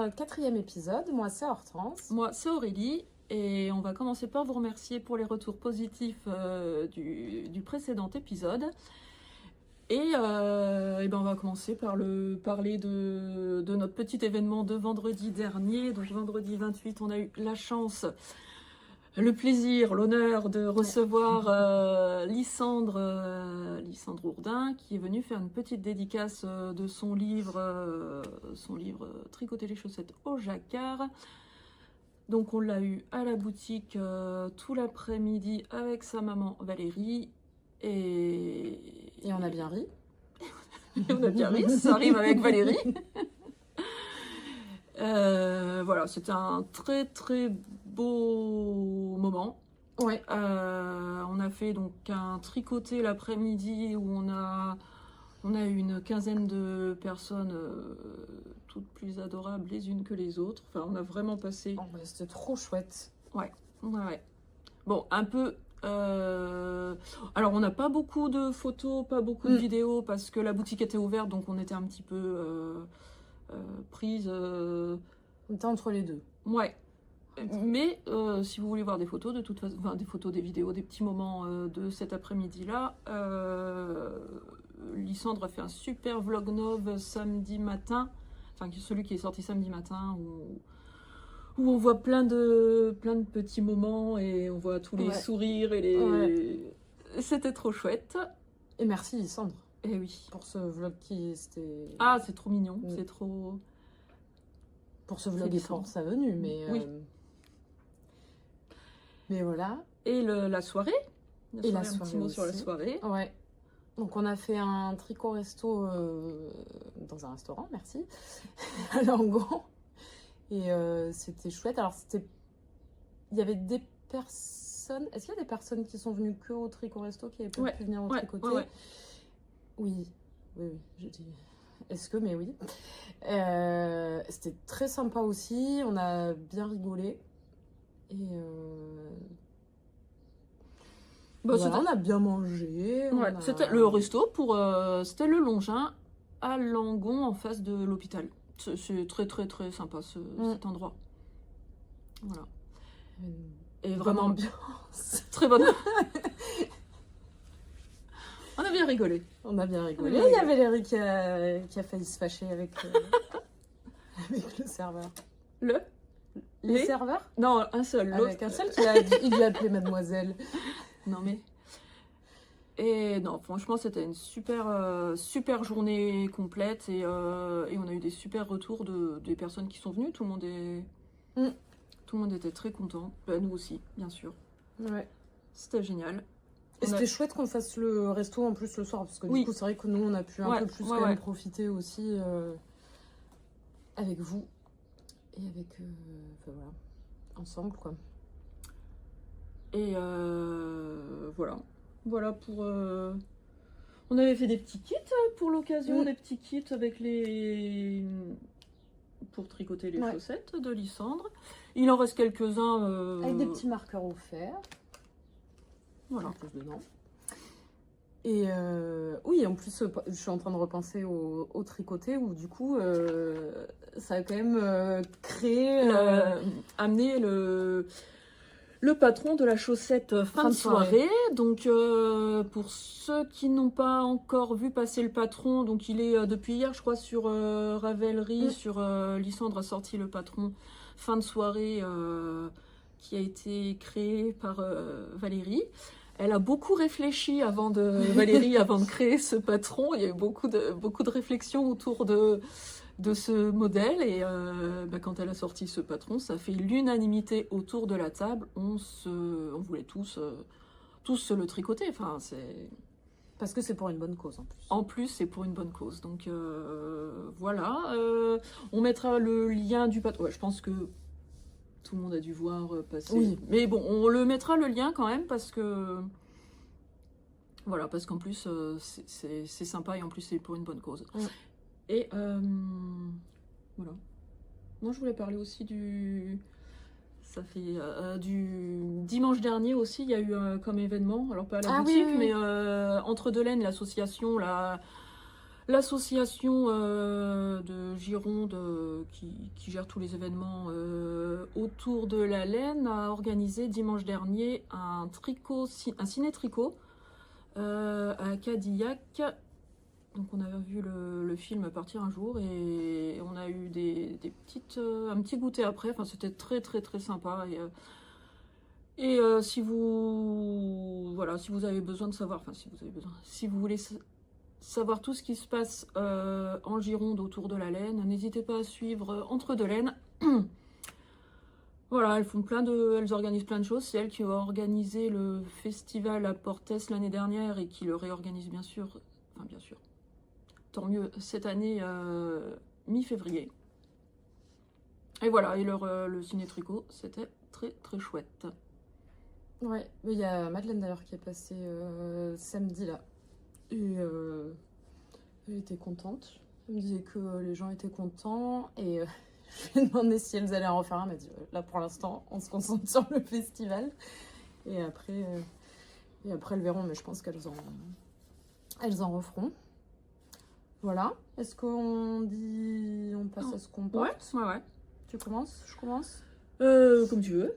4e épisode. Moi, c'est Hortense. Moi, c'est Aurélie. Et on va commencer par vous remercier pour les retours positifs du précédent épisode. Et ben on va commencer par parler de notre petit événement de vendredi dernier. Donc vendredi 28, on a eu la chance, le plaisir, l'honneur de recevoir Lysandre Ourdin, qui est venue faire une petite dédicace de son livre Tricoter les chaussettes au jacquard. Donc on l'a eu à la boutique tout l'après-midi avec sa maman Valérie. Et on a bien ri. On a bien ri, ça arrive avec Valérie. Voilà, c'était un très très beau moment. Ouais. On a fait donc un tricoté l'après-midi où on a eu une quinzaine de personnes, toutes plus adorables les unes que les autres. Enfin, on a vraiment passé... Oh, bah, c'était trop chouette. Ouais. Bon, un peu... Alors, on n'a pas beaucoup de photos, pas beaucoup de vidéos, parce que la boutique était ouverte, donc on était un petit peu prise... On était entre les deux. Ouais. Mais si vous voulez voir des photos, de toute façon, enfin, des photos, des vidéos, des petits moments de cet après-midi-là, Lysandre a fait un super vlog nov samedi matin, enfin celui qui est sorti samedi matin, où on voit plein de petits moments et on voit tous les sourires et les... Ouais. C'était trop chouette. Et merci Lysandre. Et oui. Pour ce vlog c'était... Ah, c'est trop mignon, c'est trop... Pour ce vlog et pour sa venue, mais... Oui. Mais voilà. Et la soirée. Et la soirée, un petit mot sur la soirée. Ouais. Donc on a fait un tricot resto dans un restaurant, merci, à Langon. Et c'était chouette. Alors il y avait des personnes... Est-ce qu'il y a des personnes qui sont venues que au tricot resto, qui n'avaient pas pu venir au tricoté? Ouais. Oui, je dis... Est-ce que, mais oui. C'était très sympa aussi, on a bien rigolé. Et voilà, on a bien mangé. C'était le resto c'était le Longin à Langon en face de l'hôpital. C'est très très très sympa cet endroit. Voilà. Et vraiment bien. Très bonne. On a bien rigolé. Il y a Valérie qui a failli se fâcher avec le serveur. Les serveurs? Non, un seul. Avec un seul il lui a appelé mademoiselle. Non mais... Et non, franchement, c'était une super journée complète et on a eu des super retours des personnes qui sont venues. Tout le monde était très content. Bah, nous aussi, bien sûr. Ouais. C'était génial. Et c'était chouette qu'on fasse le resto en plus le soir, parce que du coup, c'est vrai que nous, on a pu un peu plus quand même profiter aussi avec vous. Et avec... voilà. Ensemble, quoi. Et voilà pour... On avait fait des petits kits pour l'occasion, des petits kits avec pour tricoter les chaussettes de Lysandre. Il en reste quelques-uns... Avec des petits marqueurs offerts. Voilà. Dedans. Et oui, en plus, je suis en train de repenser au tricoté, où du coup, ça a quand même créé... amené le patron de la chaussette fin de soirée. Donc, pour ceux qui n'ont pas encore vu passer le patron, donc il est depuis hier, je crois, sur Ravelry, sur Lysandre a sorti le patron fin de soirée qui a été créé par Valérie. Elle a beaucoup réfléchi Valérie avant de créer ce patron. Il y a eu beaucoup de réflexions autour de ce modèle et quand elle a sorti ce patron, ça fait l'unanimité autour de la table. On voulait tous le tricoter. Enfin, c'est... Parce que c'est pour une bonne cause en plus. En plus, c'est pour une bonne cause. Donc voilà. On mettra le lien du patron. Ouais, je pense que tout le monde a dû voir passer. Oui. Mais bon, on le mettra le lien quand même parce que... Voilà, parce qu'en plus, c'est sympa et en plus, c'est pour une bonne cause. Et voilà. Moi, je voulais parler aussi du dimanche dernier aussi. Il y a eu comme événement, alors pas à la boutique, mais Entre deux laines, l'association, L'association de Gironde qui gère tous les événements autour de la laine a organisé dimanche dernier un ciné-tricot à Cadillac. Donc on a vu le film partir un jour et on a eu un petit goûter après. Enfin, c'était très très très sympa. Si vous avez besoin de savoir, si vous voulez savoir tout ce qui se passe en Gironde autour de la laine, n'hésitez pas à suivre Entre deux laines. Voilà, elles organisent plein de choses. C'est elles qui ont organisé le festival à Portes l'année dernière et qui le réorganisent bien sûr, tant mieux cette année mi-février. Et voilà, et le ciné-tricot, c'était très très chouette. Ouais, il y a Madeleine d'ailleurs qui est passée samedi là. Et elle était contente. Elle me disait que les gens étaient contents. Et je lui ai demandé si elles allaient en refaire un. Elle m'a dit là pour l'instant, on se concentre sur le festival. Et après elles verront, mais je pense qu'elles en referont. Voilà. Est-ce qu'on passe à ce qu'on porte? Ouais. Tu commences? Je commence? Comme tu veux.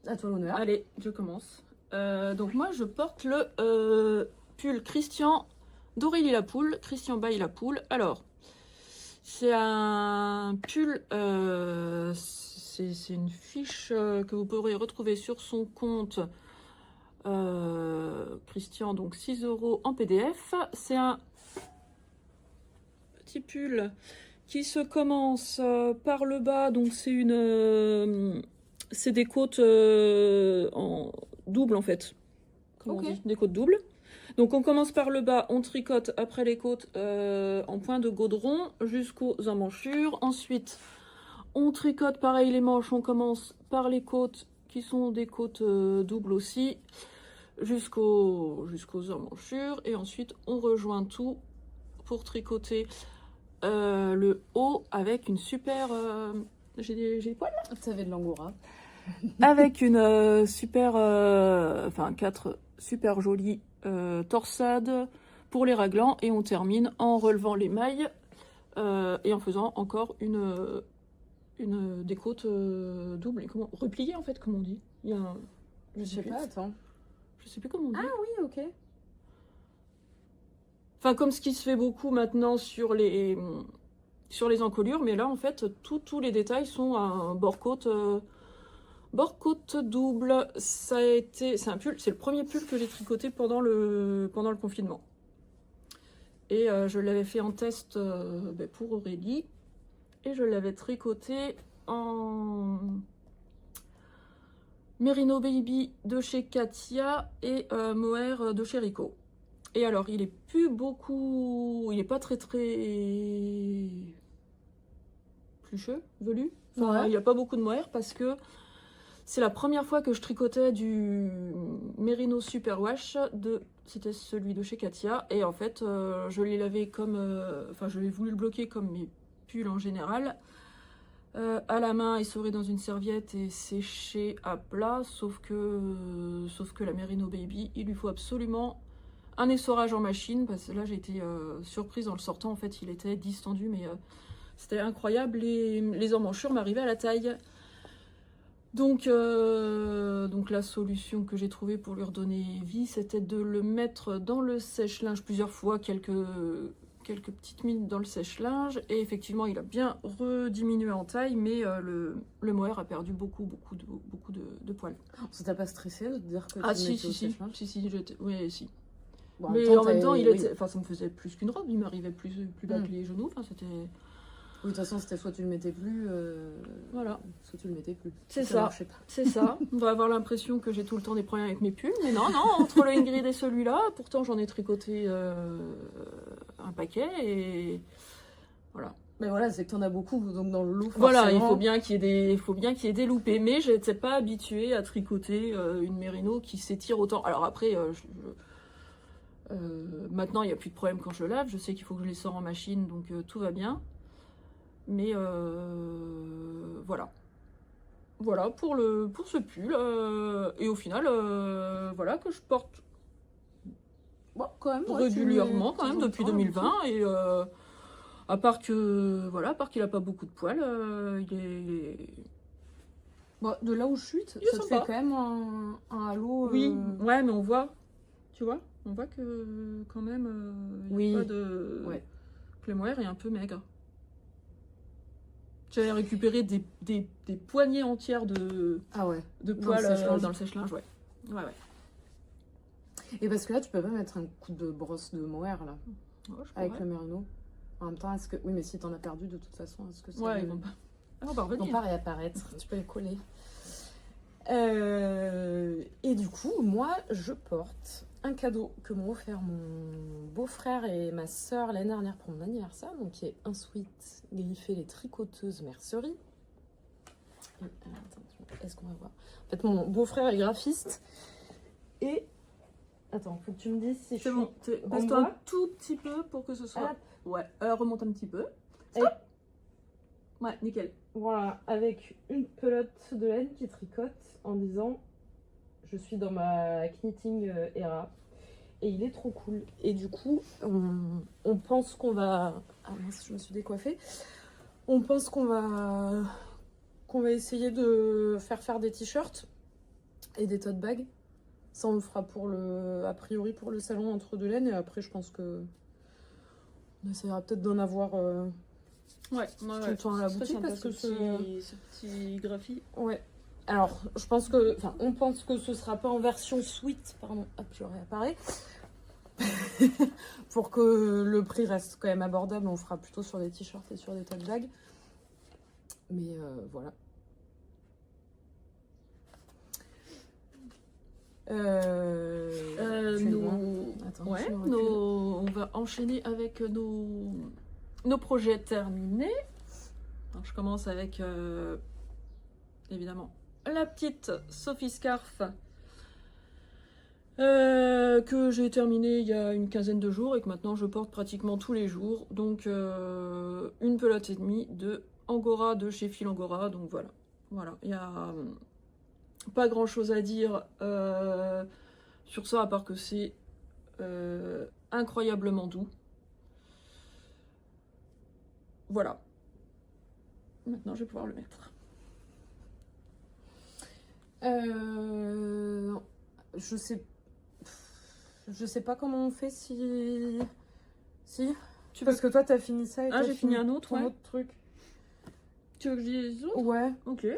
À toi l'honneur. Allez, je commence. Donc moi, je porte le pull Christian d'Aurélie Lapoule, Christian by Lapoule. Alors, c'est un pull, c'est une fiche que vous pourrez retrouver sur son compte Christian, donc 6 € en PDF. C'est un petit pull qui se commence par le bas, donc c'est des côtes en double en fait. Comment on dit ? Des côtes doubles. Donc on commence par le bas, on tricote après les côtes en point de gaudron jusqu'aux emmanchures. Ensuite, on tricote pareil les manches, on commence par les côtes qui sont des côtes doubles aussi jusqu'aux emmanchures. Et ensuite, on rejoint tout pour tricoter le haut avec une super... j'ai des poils là. Tu avais de l'angora. Avec une quatre super jolies torsades pour les raglans. Et on termine en relevant les mailles et en faisant encore des côtes doubles. Repliées en fait, comme on dit. Je sais pas, attends. Je sais plus comment on dit. Ah oui, ok. Enfin, comme ce qui se fait beaucoup maintenant sur les encolures, mais là en fait tous les détails sont à bord-côte double. C'est un pull, c'est le premier pull que j'ai tricoté pendant le confinement. Et je l'avais fait en test pour Aurélie. Et je l'avais tricoté en Merino Baby de chez Katia et Mohair de chez Rico. Et alors, il est pas très plucheux, velu. Enfin, ouais. Il n'y a pas beaucoup de mohair parce que c'est la première fois que je tricotais du Merino Super Wash. C'était celui de chez Katia. Et en fait, je l'ai lavé je l'ai voulu le bloquer comme mes pulls en général. À la main, essoré dans une serviette et séché à plat. Sauf que la Merino Baby, il lui faut absolument un essorage en machine, parce que là j'ai été surprise en le sortant, en fait il était distendu, mais c'était incroyable, les emmanchures m'arrivaient à la taille. Donc la solution que j'ai trouvée pour lui redonner vie, c'était de le mettre dans le sèche-linge plusieurs fois, quelques petites minutes dans le sèche-linge, et effectivement il a bien rediminué en taille, mais le mohair a perdu beaucoup de poils. Ça t'a pas stressé de te dire que tu si, mettais au sèche-linge ? Si. Bon, mais en même temps, ça me faisait plus qu'une robe, il m'arrivait plus bas que les genoux, c'était... Oui, de toute façon, c'était soit tu le mettais plus, voilà. Soit tu le mettais plus. C'est ça. On va avoir l'impression que j'ai tout le temps des problèmes avec mes pulls, mais non, entre le Ingrid et celui-là, pourtant j'en ai tricoté un paquet, et voilà. Mais voilà, c'est que t'en as beaucoup, donc dans le lot, forcément... Voilà, il faut bien qu'il y ait des loupés, mais je n'étais pas habituée à tricoter une Merino qui s'étire autant. Alors après, maintenant, il n'y a plus de problème quand je lave. Je sais qu'il faut que je les sors en machine, donc tout va bien. Mais voilà. Voilà pour ce pull. Et au final, voilà que je porte Bon, quand même, régulièrement, quand même, de depuis temps en temps, 2020. Et à part que, voilà, à part qu'il a pas beaucoup de poils, il est... Bon, de là où je suis, Il est ça te sympa. fait quand même un halo. Oui, ouais, mais on voit, tu vois, on voit que quand même, il y a Oui. pas de... Ouais. Que le mohair est un peu maigre. J'avais récupéré des poignées entières de Ah ouais. poils sèche-linge. dans le sèche-linge, ouais. Ouais. Et parce que là, tu peux pas mettre un coup de brosse de mohair, là, Ouais, je avec pourrais. le mérino. En même temps, est-ce que... Oui, mais si t'en as perdu, de toute façon, est-ce que ça... Ouais, ils vont pas Ils vont revenir. pas réapparaître, tu peux les coller. Et du coup, moi, je porte un cadeau que m'ont offert mon beau-frère et ma sœur l'année dernière pour mon anniversaire, donc qui est un sweat griffé les tricoteuses mercerie. Est-ce qu'on va voir? En fait, mon beau-frère est graphiste et... Attends, faut que tu me dises si je C'est suis... bon, passe-toi un tout petit peu pour que ce soit... Hop. Ouais, remonte un petit peu. Stop. Ouais, nickel. Voilà, avec une pelote de laine qui tricote en disant je suis dans ma knitting era et il est trop cool. Et du coup, on pense qu'on va... Ah mince, je me suis décoiffée. On pense qu'on va essayer de faire des t-shirts et des tote bags. Ça, on le fera a priori pour le salon entre deux laines et après, je pense que on essaiera peut-être d'en avoir... Ouais, tout le temps à la boutique parce que ce petit graphie. Ouais. Alors, je pense que... Enfin, on pense que ce sera pas en version sweat, pardon, hop, je réapparais. Pour que le prix reste quand même abordable, on fera plutôt sur des t-shirts et sur des tote bags. Mais voilà. Attends, ouais, je me recule. on va enchaîner avec nos projets terminés. Alors, je commence avec, évidemment, la petite Sophie Scarf que j'ai terminée il y a une quinzaine de jours et que maintenant je porte pratiquement tous les jours. Donc, une pelote et demie de Angora de chez Fil Angora. Donc, voilà. Il n'y a pas grand-chose à dire sur ça, à part que c'est incroyablement doux. Voilà. Maintenant, je vais pouvoir le mettre. Je sais pas comment on fait si... Parce que toi, t'as fini ça et j'ai fini un autre, ton ouais. autre truc. Tu veux que je dise les autres? Ouais. Ok. Je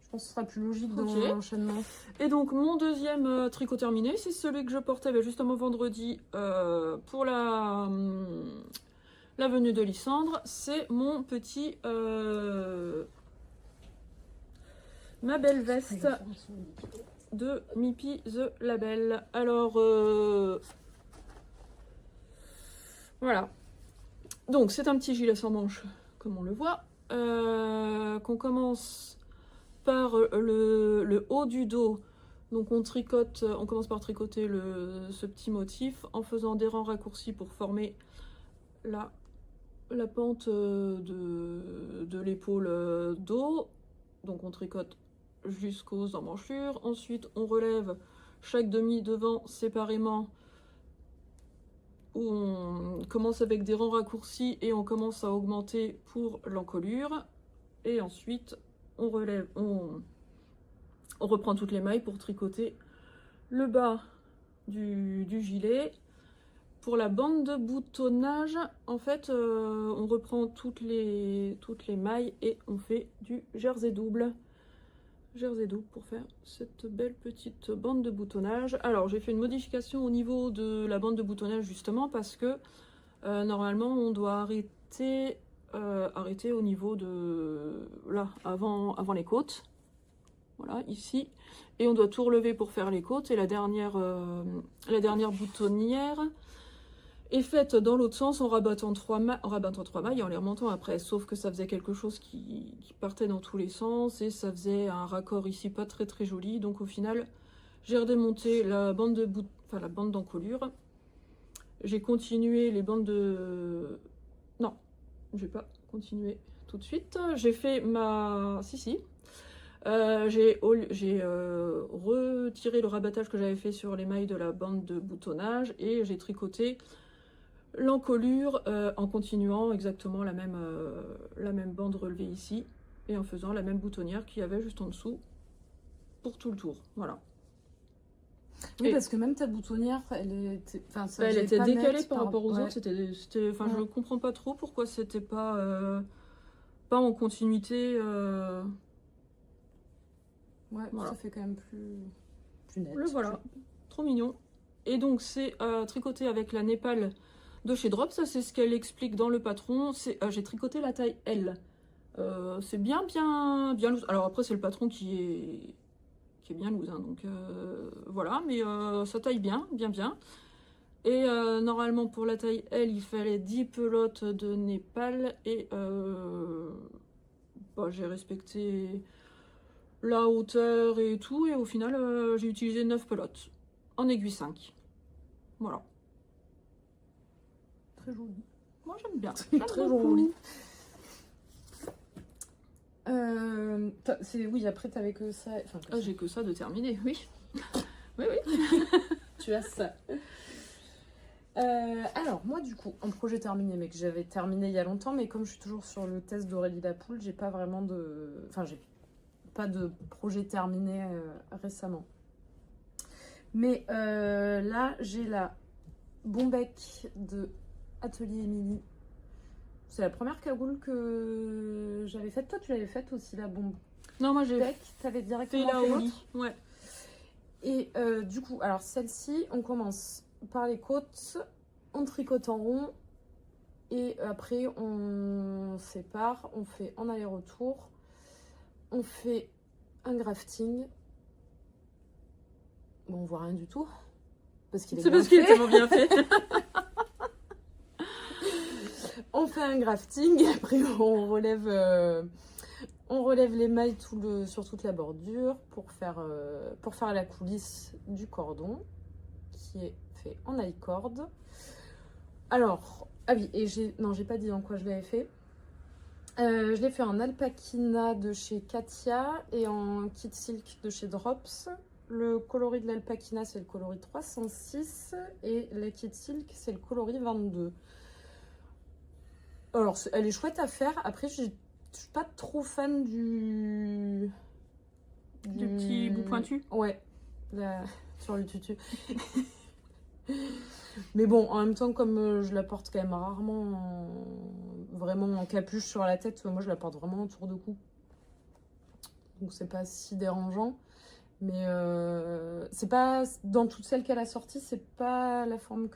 pense que ce sera plus logique dans l'enchaînement. Et donc, mon deuxième tricot terminé, c'est celui que je portais justement vendredi pour la venue de Lysandre. C'est mon petit... ma belle veste de Mipi The Label. Alors, voilà. Donc, c'est un petit gilet sans manches, comme on le voit. Qu'on commence par le haut du dos. Donc, on commence par tricoter ce petit motif en faisant des rangs raccourcis pour former la pente de l'épaule dos. Donc, on tricote jusqu'aux emmanchures. Ensuite, on relève chaque demi devant séparément, où on commence avec des rangs raccourcis et on commence à augmenter pour l'encolure. Et ensuite, on relève, on reprend toutes les mailles pour tricoter le bas du gilet. Pour la bande de boutonnage, en fait, on reprend toutes les mailles et on fait du jersey double. Jersey double pour faire cette belle petite bande de boutonnage. Alors, j'ai fait une modification au niveau de la bande de boutonnage justement parce que normalement, on doit arrêter au niveau de là, avant les côtes. Voilà, ici. Et on doit tout relever pour faire les côtes. Et la dernière boutonnière est faite dans l'autre sens en rabattant 3 mailles et en les remontant après. Sauf que ça faisait quelque chose qui partait dans tous les sens et ça faisait un raccord ici pas très très joli. Donc au final, j'ai redémonté la bande d'encolure. J'ai continué les bandes de... Non, je vais pas continuer tout de suite. J'ai fait ma... Si. J'ai retiré le rabattage que j'avais fait sur les mailles de la bande de boutonnage et j'ai tricoté l'encolure en continuant exactement la même bande relevée ici et en faisant la même boutonnière qu'il y avait juste en dessous pour tout le tour. Voilà. Oui, Et parce que même ta boutonnière, elle était, enfin, ça elle faisait était pas décalée net par rapport aux ouais. autres. Enfin, je Ouais. comprends pas trop pourquoi c'était pas en continuité. Ouais, Voilà. ça fait quand même plus net. Le voilà, trop mignon. Et donc c'est tricoté avec la Népal de chez Drop, ça c'est ce qu'elle explique dans le patron. J'ai tricoté la taille L. C'est bien loose. Alors après c'est le patron qui est bien loose, hein, donc voilà, mais ça taille bien. Et normalement pour la taille L il fallait 10 pelotes de Népal et j'ai respecté la hauteur et tout, et au final j'ai utilisé 9 pelotes en aiguille 5. Voilà. Très joli. Moi j'aime bien. Très joli. Oui, après t'avais que ça. Enfin, J'ai que ça de terminer, oui. Oui. Tu as ça. Alors, moi, du coup, en projet terminé, mais que j'avais terminé il y a longtemps, mais comme je suis toujours sur le test d'Aurélie Lapoule, j'ai pas vraiment de. Enfin, j'ai pas de projet terminé récemment. Mais là, j'ai la Bombec de Atelier Émilie. C'est la première cagoule que j'avais faite. Toi, tu l'avais faite aussi, la Bombec. Non, moi j'ai T'avais fait directement la fait Oli. l'autre. Ouais. Et du coup, alors celle-ci, on commence par les côtes, on tricote en rond et après on sépare, on fait en aller-retour, on fait un grafting. Bon, on voit rien du tout parce qu'il est C'est bien parce qu'il est fait. tellement bien fait. On fait un grafting et après on relève les mailles sur toute la bordure pour faire la coulisse du cordon qui est fait en I-cord. Alors, ah oui, et j'ai pas dit dans quoi je l'avais fait. Je l'ai fait en alpaquina de chez Katia et en kit silk de chez Drops. Le coloris de l'alpaquina, c'est le coloris 306 et la kit silk, c'est le coloris 22. Alors, elle est chouette à faire. Après, je suis pas trop fan du petit bout pointu. Ouais, sur le tutu. Mais bon, en même temps, comme je la porte quand même rarement vraiment en capuche sur la tête, moi je la porte vraiment autour de cou. Donc c'est pas si dérangeant. Mais c'est pas, dans toutes celles qu'elle a sorties, c'est pas la forme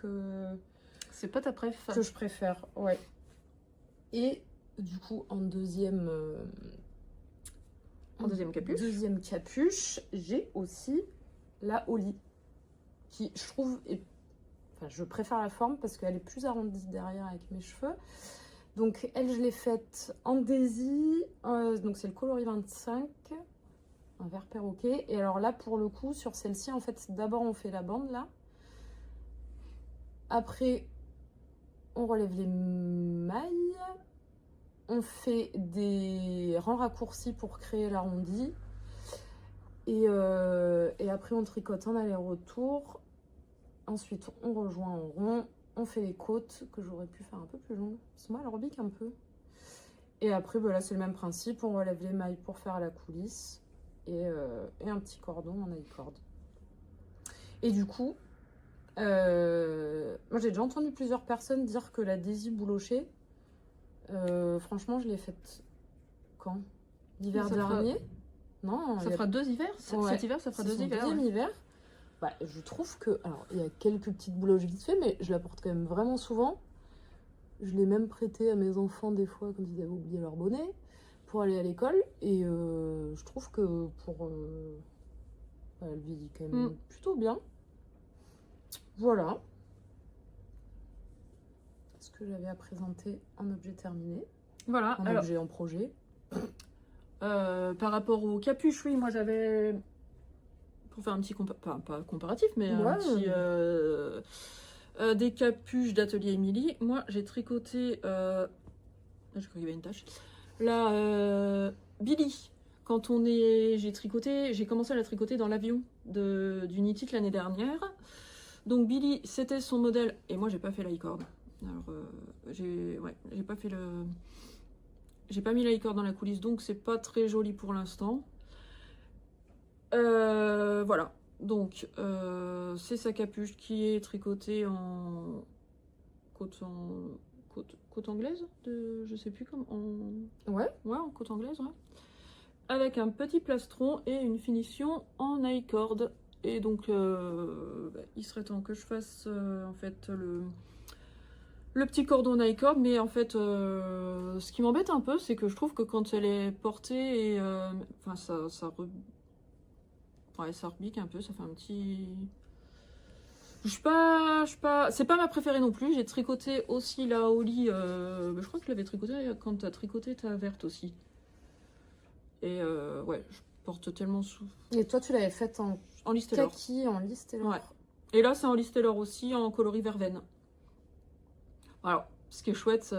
C'est pas ta préf. que je préfère. Ouais. Et du coup, en deuxième capuche, j'ai aussi la Oli. Qui, je trouve, je préfère la forme parce qu'elle est plus arrondie derrière avec mes cheveux. Donc elle, je l'ai faite en Daisy, donc c'est le coloris 25, un vert perroquet. Et alors là, pour le coup, sur celle-ci, en fait, d'abord on fait la bande là. Après, on relève les mailles. On fait des rangs raccourcis pour créer l'arrondi. Et après, on tricote en aller-retour. Ensuite, on rejoint en rond. On fait les côtes que j'aurais pu faire un peu plus longues. Parce que moi, elle rebique un peu. Et après, là, c'est le même principe. On relève les mailles pour faire la coulisse. Et un petit cordon en I-cord. Et du coup, moi, j'ai déjà entendu plusieurs personnes dire que la Daisy Boulocher, franchement, je l'ai faite quand? L'hiver dernier? Non, ça fera 2 hivers. Ouais. Cet hiver, ça fera 2 hivers. Deuxième hiver. Je trouve que, alors il y a quelques petites bouloches vite fait, mais je la porte quand même vraiment souvent. Je l'ai même prêtée à mes enfants des fois quand ils avaient oublié leur bonnet pour aller à l'école. Et je trouve que elle vieillit quand même plutôt bien. Voilà ce que j'avais à présenter en objet terminé. Voilà. Objet en projet. Par rapport aux capuches, oui, moi j'avais, pour faire un petit pas comparatif, mais un petit des capuches d'Atelier Émilie. Moi j'ai tricoté, je crois qu'il y avait une tache, la Billy j'ai commencé à la tricoter dans l'avion du Knit It l'année dernière. Donc Billy, c'était son modèle, et moi j'ai pas fait la i-cord. Alors j'ai pas mis la i-cord dans la coulisse, donc c'est pas très joli pour l'instant. Voilà, donc c'est sa capuche qui est tricotée en côte anglaise, je sais plus comment. Ouais, en côte anglaise, ouais. Avec un petit plastron et une finition en i-cord. Et donc, il serait temps que je fasse en fait le petit cordon i-cord. Mais en fait, ce qui m'embête un peu, c'est que je trouve que quand elle est portée, enfin, ça rebique un peu, ça fait un petit. C'est pas ma préférée non plus. J'ai tricoté aussi la Holly. Je crois que je l'avais tricoté quand tu as tricoté ta verte aussi. Et ouais, je porte tellement sous. et toi tu l'avais faite en Listellor. kaki, en Listellor. Ouais. Et là, c'est en Listellor aussi, en coloris verveine. Alors, ce qui est chouette,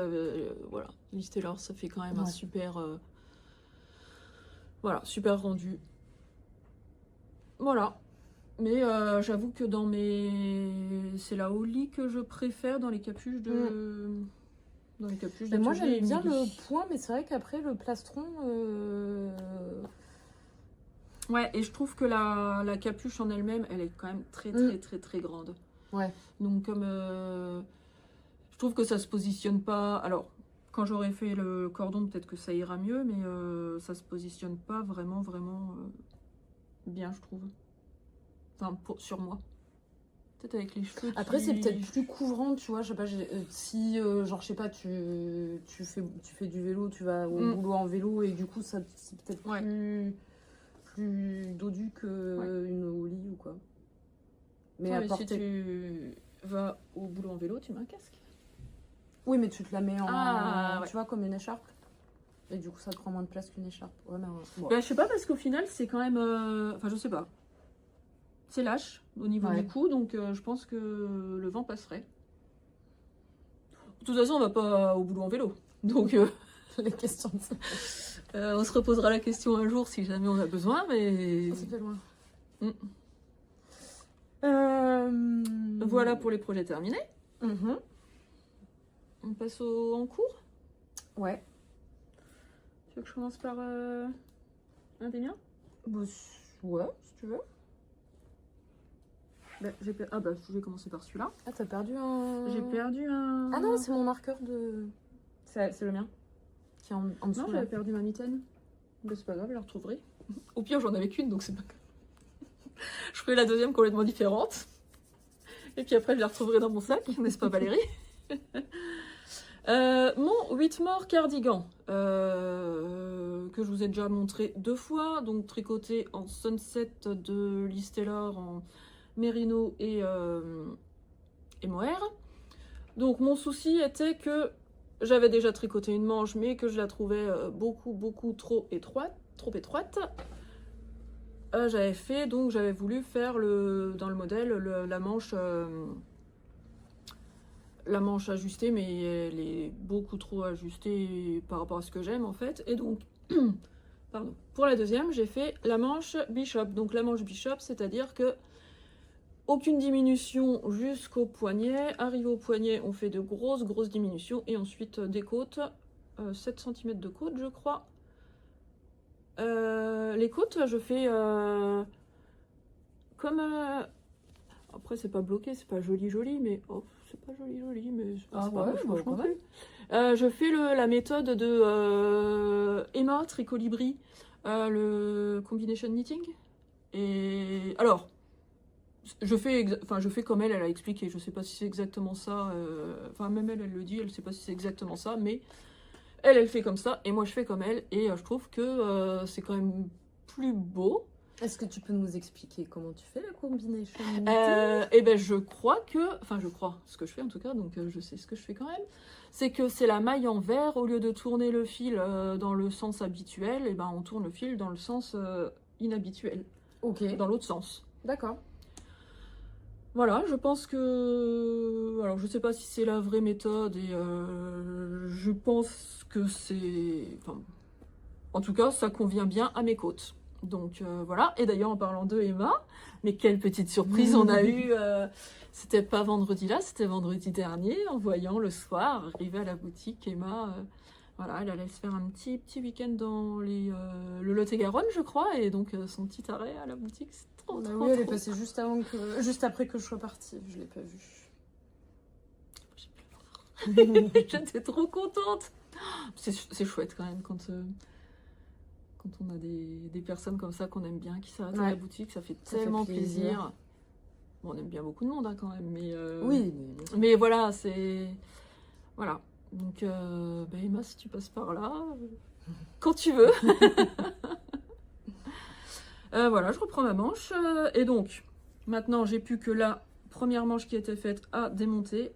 voilà, Listellor, ça fait quand même un super. Voilà, super rendu. Voilà. Mais j'avoue que dans c'est la Holly que je préfère dans les capuches de. Dans les capuches Mais moi j'aime bien Emily. le point, mais c'est vrai qu'après le plastron. Ouais, et je trouve que la capuche en elle-même, elle est quand même très grande. Ouais. Donc comme je trouve que ça se positionne pas. Alors quand j'aurai fait le cordon, peut-être que ça ira mieux, mais ça se positionne pas vraiment bien, je trouve. Enfin sur moi. Peut-être avec les cheveux. Après c'est peut-être plus couvrant, tu vois. Je sais pas, si genre je sais pas, tu fais du vélo, tu vas au boulot en vélo et du coup ça c'est peut-être plus dodu que une Holly ou quoi. Mais si tu vas au boulot en vélo, tu mets un casque. Oui, mais tu te la mets en tu vois, comme une écharpe. Et du coup, ça te prend moins de place qu'une écharpe. Ouais, mais bon. Bah, je sais pas, parce qu'au final, c'est quand même. Enfin, je sais pas. C'est lâche au niveau du cou, donc je pense que le vent passerait. De toute façon, on va pas au boulot en vélo. Donc, les questions de ça. On se reposera la question un jour si jamais on a besoin, mais. Ça fait loin. Voilà pour les projets terminés. On passe en cours. Ouais. Tu veux que je commence par un des miens? Bah, ouais, si tu veux. Bah, je vais commencer par celui-là. Ah, t'as perdu un... J'ai perdu un... Ah non, c'est mon marqueur de... C'est le mien. Qui est en dessous. Non, j'avais perdu ma mitaine. Mais c'est pas grave, je la retrouverai. Au pire, j'en avais qu'une, donc c'est pas grave. Je ferai la deuxième complètement différente. Et puis après, je la retrouverai dans mon sac, n'est-ce pas Valérie? Mon Whitmore cardigan, que je vous ai déjà montré 2 fois, donc tricoté en Sunset de Listellor en Merino et mohair. Donc mon souci était que j'avais déjà tricoté une manche, mais que je la trouvais beaucoup trop étroite. J'avais voulu faire dans le modèle la manche ajustée, mais elle est beaucoup trop ajustée par rapport à ce que j'aime en fait. Et donc, pardon, pour la deuxième, j'ai fait la manche Bishop. Donc la manche Bishop, c'est-à-dire que aucune diminution jusqu'au poignet. Arrivé au poignet, on fait de grosses diminutions. Et ensuite des côtes, 7 cm de côte, je crois. Les côtes, je fais comme... Après, c'est pas bloqué, c'est pas joli, mais... Oh, c'est pas joli, mais... Ah pas ouais, moche non plus. Je fais la méthode de Emma Tricolibri, le combination knitting. Et alors, je fais comme elle a expliqué. Je sais pas si c'est exactement ça. Enfin, même elle le dit, elle sait pas si c'est exactement ça, mais elle fait comme ça, et moi je fais comme elle, et je trouve que c'est quand même plus beau. Est-ce que tu peux nous expliquer comment tu fais la combination? Eh ben je crois ce que je fais en tout cas, donc je sais ce que je fais quand même, c'est que c'est la maille envers, au lieu de tourner le fil dans le sens habituel, et ben on tourne le fil dans le sens inhabituel. Ok. Dans l'autre sens. D'accord. Voilà, je pense que... Alors, je sais pas si c'est la vraie méthode, et je pense que c'est... Enfin, En tout cas, ça convient bien à mes côtes. Donc voilà, et d'ailleurs en parlant de Emma, mais quelle petite surprise on a eue, c'était pas vendredi là, c'était vendredi dernier, en voyant le soir arriver à la boutique, Emma, voilà, elle allait se faire un petit week-end dans le Lot-et-Garonne, je crois, et donc son petit arrêt à la boutique, c'est trop, Bah trop, oui, elle est trop. passée juste après que je sois partie. Je l'ai pas vue. J'étais trop contente. C'est chouette quand même quand on a des personnes comme ça qu'on aime bien, qui s'arrêtent à la boutique, ça fait Ça fait tellement plaisir. plaisir. Bon, on aime bien beaucoup de monde hein, quand même, mais Oui, mais voilà, c'est voilà. Donc bah, Emma, si tu passes par là, quand tu veux. Voilà, je reprends ma manche et donc maintenant j'ai plus que la première manche qui était faite à démonter.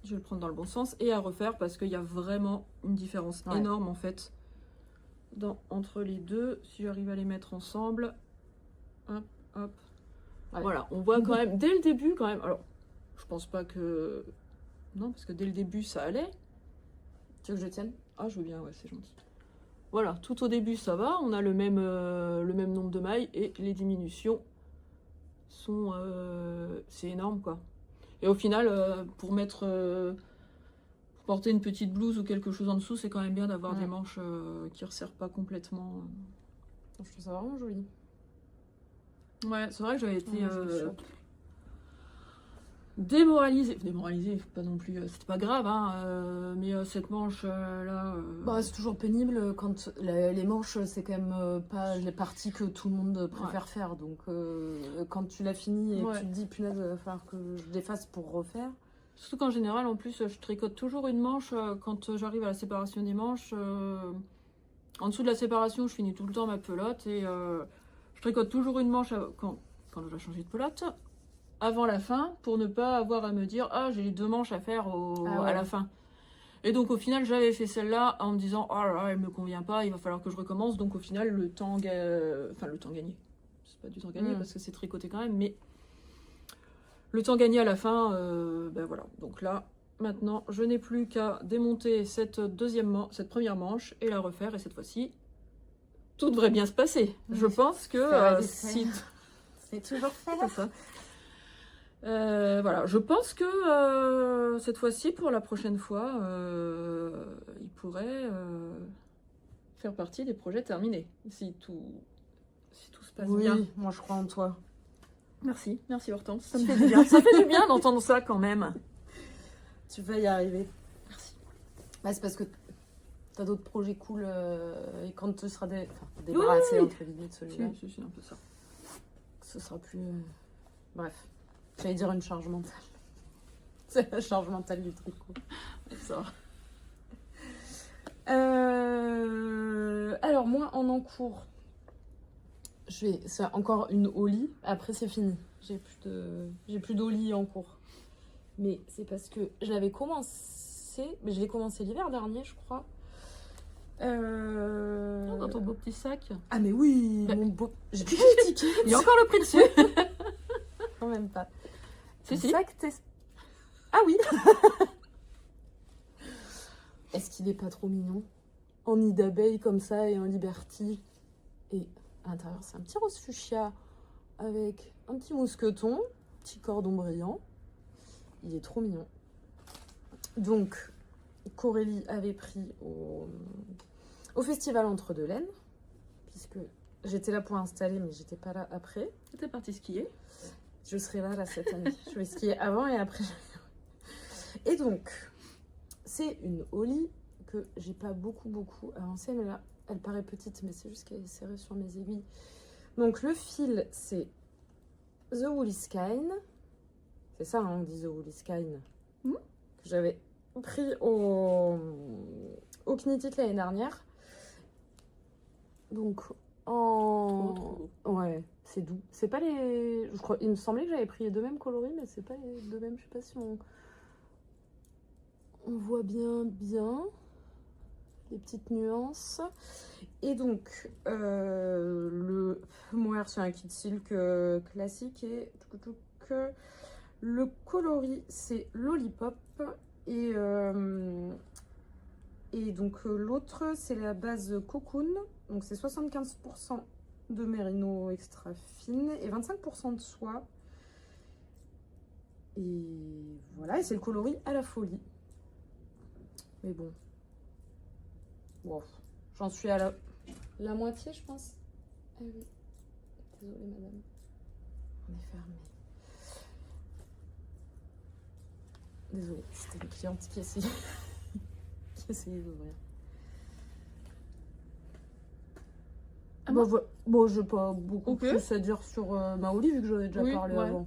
Je vais le prendre dans le bon sens et à refaire parce qu'il y a vraiment une différence énorme en fait entre les deux. Si j'arrive à les mettre ensemble, hop, hop. Ouais. Voilà, on voit quand même, dès le début quand même, alors je pense pas que... Non, parce que dès le début ça allait. Tu veux que je tienne? Ah, je veux bien, ouais, c'est gentil. Voilà, tout au début ça va, on a le même nombre de mailles et les diminutions sont... c'est énorme quoi. Et au final, pour porter une petite blouse ou quelque chose en dessous, c'est quand même bien d'avoir des manches qui ne resserrent pas complètement. Je trouve ça vraiment joli. Ouais, c'est vrai que j'avais été démoralisée, pas non plus, c'était pas grave, hein, mais cette manche là. Bah, c'est toujours pénible quand les manches, c'est quand même pas les parties que tout le monde préfère faire. Donc quand tu l'as fini et que tu te dis, punaise, il va falloir que je défasse pour refaire. Surtout qu'en général, en plus, je tricote toujours une manche quand j'arrive à la séparation des manches. En dessous de la séparation, je finis tout le temps ma pelote et je tricote toujours une manche quand je dois changer de pelote avant la fin pour ne pas avoir à me dire ah j'ai 2 manches à faire à la fin. Et donc au final, j'avais fait celle-là en me disant oh là là, elle me convient pas, il va falloir que je recommence. Donc au final, le temps gagné. C'est pas du temps gagné parce que c'est tricoté quand même, mais le temps gagné à la fin, ben voilà. Donc là, maintenant, je n'ai plus qu'à démonter cette première manche et la refaire. Et cette fois-ci, tout devrait bien se passer. Je pense que si... C'est toujours fait. C'est ça. Voilà, je pense que cette fois-ci, pour la prochaine fois, il pourrait faire partie des projets terminés. Si tout se passe bien. Oui, moi je crois en toi. Merci Hortense, ça me fait du bien. Ça fait du bien d'entendre ça quand même. Tu vas y arriver. Merci. Bah, c'est parce que t'as d'autres projets cool et quand tu seras débarrassé entre guillemets de celui-là. C'est un peu ça. Ce sera plus... Bref, j'allais dire une charge mentale. C'est la charge mentale du tricot. Ça. Alors moi en encours, c'est encore une Oli. Après c'est fini. J'ai plus d'Oli en cours. Mais c'est parce que je l'avais commencé, mais je l'ai commencé l'hiver dernier, je crois. Dans ton beau petit sac. Ah mais oui, mon beau. J'ai plus l'étiquette. Il y a encore le prix dessus. Quand même pas. Si. Sac Ah oui. Est-ce qu'il est pas trop mignon? En nid d'abeille comme ça et en Liberty. Et à l'intérieur, c'est un petit rose fuchsia avec un petit mousqueton, petit cordon brillant. Il est trop mignon. Donc, Corélie avait pris au festival Entre Deux Laines, puisque j'étais là pour installer, mais j'étais pas là après. T'es partie skier? Je serai là cette année. Je vais skier avant et après. Et donc, c'est une Oli que j'ai pas beaucoup avancée, mais là, elle paraît petite, mais c'est juste qu'elle est serrée sur mes aiguilles. Donc, le fil, c'est The Woolly Skein. C'est ça, hein, on dit The Woolly Skein. Que j'avais pris au Knit It l'année dernière. Donc, Trop. Ouais, c'est doux. C'est pas les... Je crois... Il me semblait que j'avais pris les deux mêmes coloris, mais c'est pas les deux mêmes. Je sais pas si on voit bien les petites nuances. Et donc, le mohair sur un kit silk classique et le coloris c'est Lollipop et Et donc l'autre, c'est la base Cocoon. Donc c'est 75% de mérino extra fine et 25% de soie. Et voilà, et c'est le coloris à la folie. Mais bon. Wow. J'en suis à la moitié, je pense. Ah oui. Désolée, madame. On est fermé. Désolée, c'était une cliente qui essayait d'ouvrir. Ah bon, bon, j'ai pas beaucoup Okay. plus à dire sur Maoli, vu que j'en ai déjà Oui, parlé ouais. avant.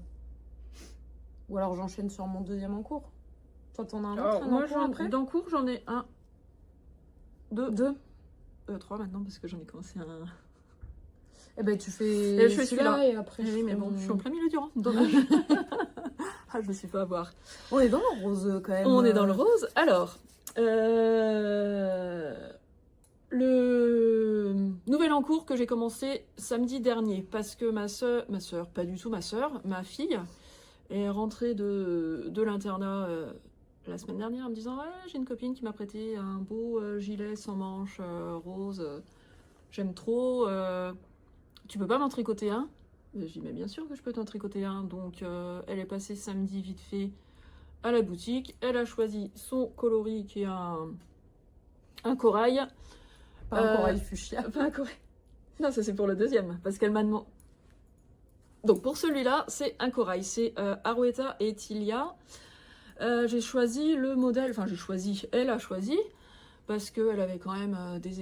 Ou alors j'enchaîne sur mon deuxième en cours. Toi, t'en as un autre Alors, moi, en cours après d'en cours, j'en ai un, deux, Deux. Trois maintenant, parce que j'en ai commencé un. Eh ben, tu fais Et je fais celui-là. et après. Oui, mais bon, je suis en plein milieu du rang. Dommage. Ah, je me suis fait avoir. On est dans le rose quand même. On est dans le rose. Alors, le nouvel en cours que j'ai commencé samedi dernier, parce que ma soeur, pas du tout ma soeur, ma fille, est rentrée de l'internat la semaine dernière en me disant ouais, j'ai une copine qui m'a prêté un beau gilet sans manches rose, j'aime trop, tu peux pas m'en tricoter un? J'ai dit mais bien sûr que je peux t'en tricoter un. Donc elle est passée samedi vite fait à la boutique, elle a choisi son coloris qui est un corail. Pas un corail fuchsia. Pas un corail. Non, ça c'est pour le deuxième, parce qu'elle m'a demandé. Donc pour celui-là, c'est un corail, c'est Arouetta et Tilia. J'ai choisi le modèle, enfin j'ai choisi, elle a choisi, parce qu'elle avait quand même des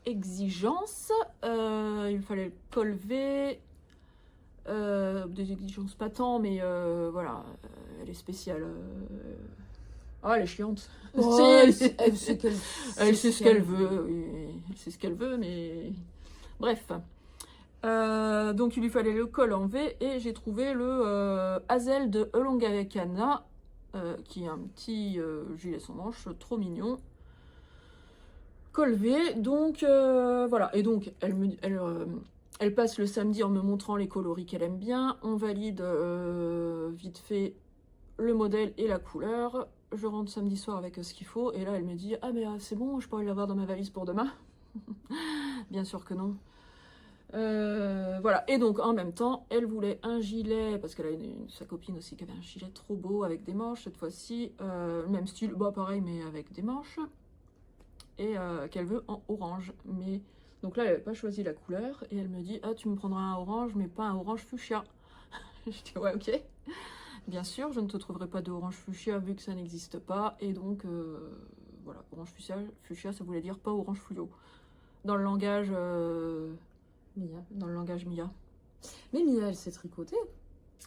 exigences. Il fallait le col V, des exigences pas tant, mais voilà, elle est spéciale. Ah, elle est chiante. Oh, elle sait ce qu'elle veut, oui, elle sait ce qu'elle veut, mais bref. Donc il lui fallait le col en V et j'ai trouvé le Hazel de Elongavekana, qui est un petit gilet sans manches, trop mignon. Col V, donc voilà. Et donc elle passe le samedi en me montrant les coloris qu'elle aime bien. On valide vite fait le modèle et la couleur. Je rentre samedi soir avec ce qu'il faut et là elle me dit ah mais c'est bon, je pourrais l'avoir dans ma valise pour demain. Bien sûr que non. Voilà, et donc en même temps elle voulait un gilet parce qu'elle a sa copine aussi qui avait un gilet trop beau avec des manches cette fois-ci, même style, bah pareil mais avec des manches, et qu'elle veut en orange. Mais donc là elle n'avait pas choisi la couleur et elle me dit ah tu me prendras un orange mais pas un orange fuchsia. Je dis ouais ok. Bien sûr, je ne te trouverai pas de orange fuchsia vu que ça n'existe pas. Et donc, voilà, orange fuchsia, ça voulait dire pas orange fluo. Dans le langage Mia. Dans le langage Mia. Mais Mia, elle s'est tricotée.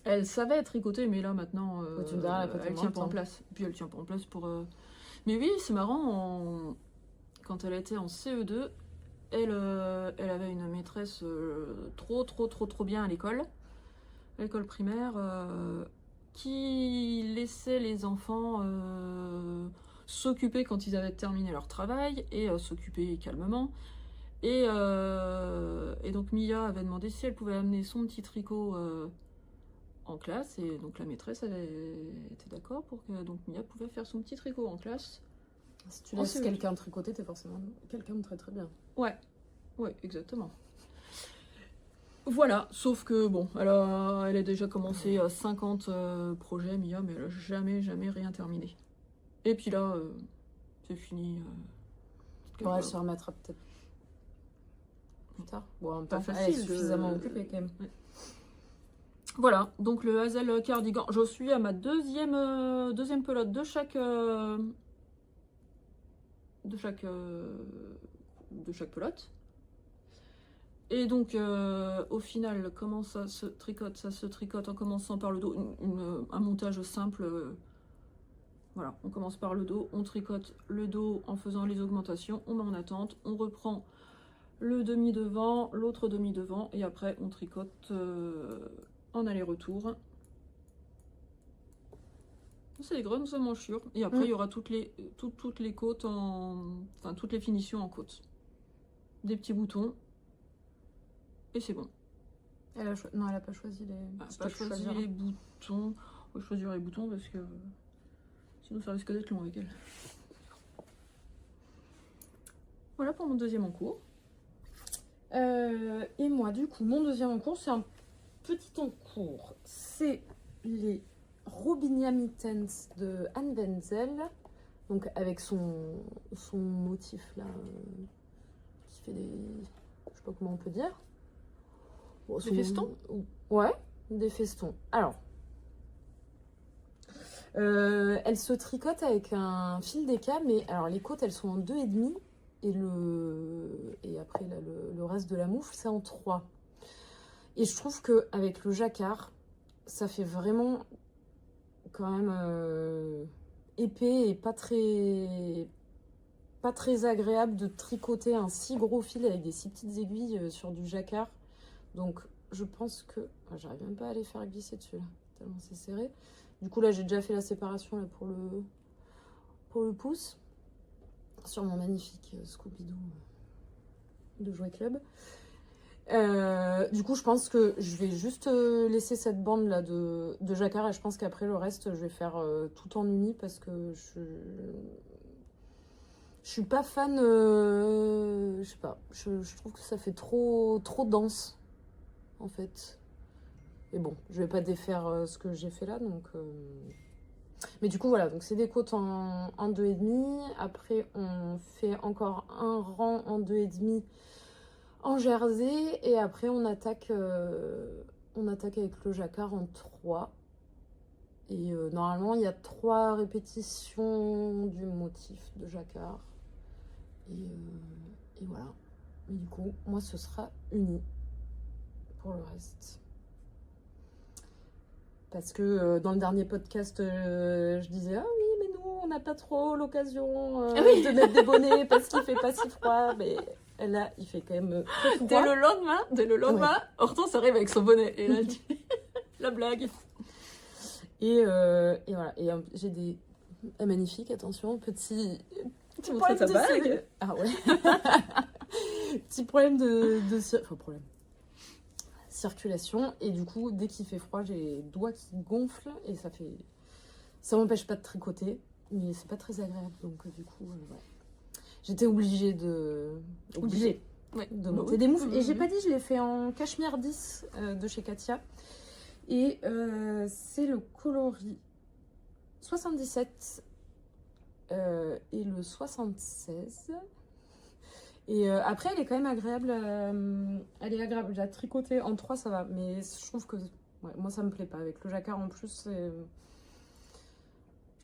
Elle savait tricoter, mais là maintenant, tu me diras, elle tient pas en place. Puis elle tient pas en place pour. Mais oui, c'est marrant. Quand elle était en CE2, elle avait une maîtresse trop bien à l'école primaire. Qui laissait les enfants s'occuper quand ils avaient terminé leur travail et s'occuper calmement. Et donc Mia avait demandé si elle pouvait amener son petit tricot en classe, et donc la maîtresse avait été d'accord pour que donc Mia pouvait faire son petit tricot en classe. Si tu laisses quelqu'un tricoter, t'es forcément quelqu'un de très bien. Ouais, exactement. Voilà, sauf que bon, elle a déjà commencé 50 projets, Mia, mais elle a jamais rien terminé. Et puis là, c'est fini. Bon, elle se remettra peut-être plus tard. Bon, en même temps, facile, elle est suffisamment occupée quand même. Ouais. Voilà, donc le Hazel cardigan. Je suis à ma deuxième pelote de chaque pelote. Et donc, au final, comment ça se tricote? Ça se tricote en commençant par le dos, un montage simple. Voilà, on commence par le dos, on tricote le dos en faisant les augmentations, on met en attente, on reprend le demi-devant, l'autre demi-devant, et après on tricote en aller-retour. C'est des grandes emmanchure, et après il y aura toutes les côtes enfin toutes les finitions en côte. Des petits boutons. Et c'est bon. Non, elle a pas choisi les. Elle n'a pas choisi les boutons. Je vais choisir les boutons parce que sinon ça risque d'être long avec elle. Voilà pour mon deuxième en cours. Et moi, du coup, mon deuxième en cours, c'est un petit en cours. C'est les Robinia Mittens de Anne Wenzel. Donc avec son motif là, qui fait des... Je sais pas comment on peut dire. Bon, Des festons ? Ouais, des festons. Alors, elle se tricote avec un fil d'éca, mais alors les côtes elles sont en 2,5 et après là, le reste de la moufle c'est en 3. Et je trouve qu'avec le jacquard, ça fait vraiment quand même épais et pas très agréable de tricoter un si gros fil avec des si petites aiguilles sur du jacquard. Donc je pense que... j'arrive même pas à les faire glisser dessus là, tellement c'est serré. Du coup là j'ai déjà fait la séparation là, pour le pouce sur mon magnifique Scooby-Doo de Jouet Club. Du coup je pense que je vais juste laisser cette bande là de jacquard et je pense qu'après le reste je vais faire tout en uni parce que je suis pas fan, je sais pas, je trouve que ça fait trop dense en fait. Et bon, je vais pas défaire ce que j'ai fait là, donc... Mais du coup, voilà, donc c'est des côtes en 2,5. Après, on fait encore un rang en 2,5 en jersey. Et après, on attaque avec le jacquard en 3. Et normalement, il y a 3 répétitions du motif de jacquard. Et voilà. Et du coup, moi, ce sera uni pour le reste. Parce que dans le dernier podcast, je disais « Ah oui, mais nous, on n'a pas trop l'occasion de mettre des bonnets parce qu'il fait pas si froid. » Mais là, il fait quand même très froid. Dès le lendemain, Hortense arrive avec son bonnet. Et là, elle dit la blague. Et voilà. Et j'ai des... magnifiques, attention, petit problème de bague. Ah ouais. Petit problème problème. Circulation, et du coup dès qu'il fait froid j'ai les doigts qui gonflent et ça m'empêche pas de tricoter mais c'est pas très agréable, donc du coup ouais. J'étais obligée de monter des moufles. Et j'ai pas dit, je l'ai fait en cachemire 10 de chez Katia, et c'est le coloris 77 et le 76. Et après, elle est quand même agréable. Elle est agréable. La tricoter en 3, ça va. Mais je trouve que... ouais, moi, ça me plaît pas. Avec le jacquard en plus, je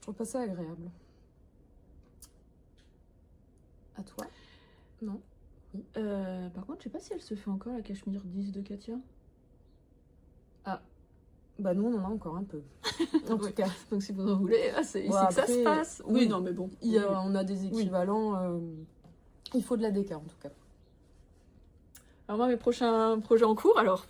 trouve pas ça agréable. À toi? Non? Oui. Par contre, je sais pas si elle se fait encore la cachemire 10 de Katia. Ah. Bah nous, on en a encore un peu. En tout cas. Donc si vous en voulez, c'est ici que ça se passe. Oui, non, mais bon. On a des équivalents... il faut de la déca en tout cas. Alors moi, mes prochains projets en cours, alors,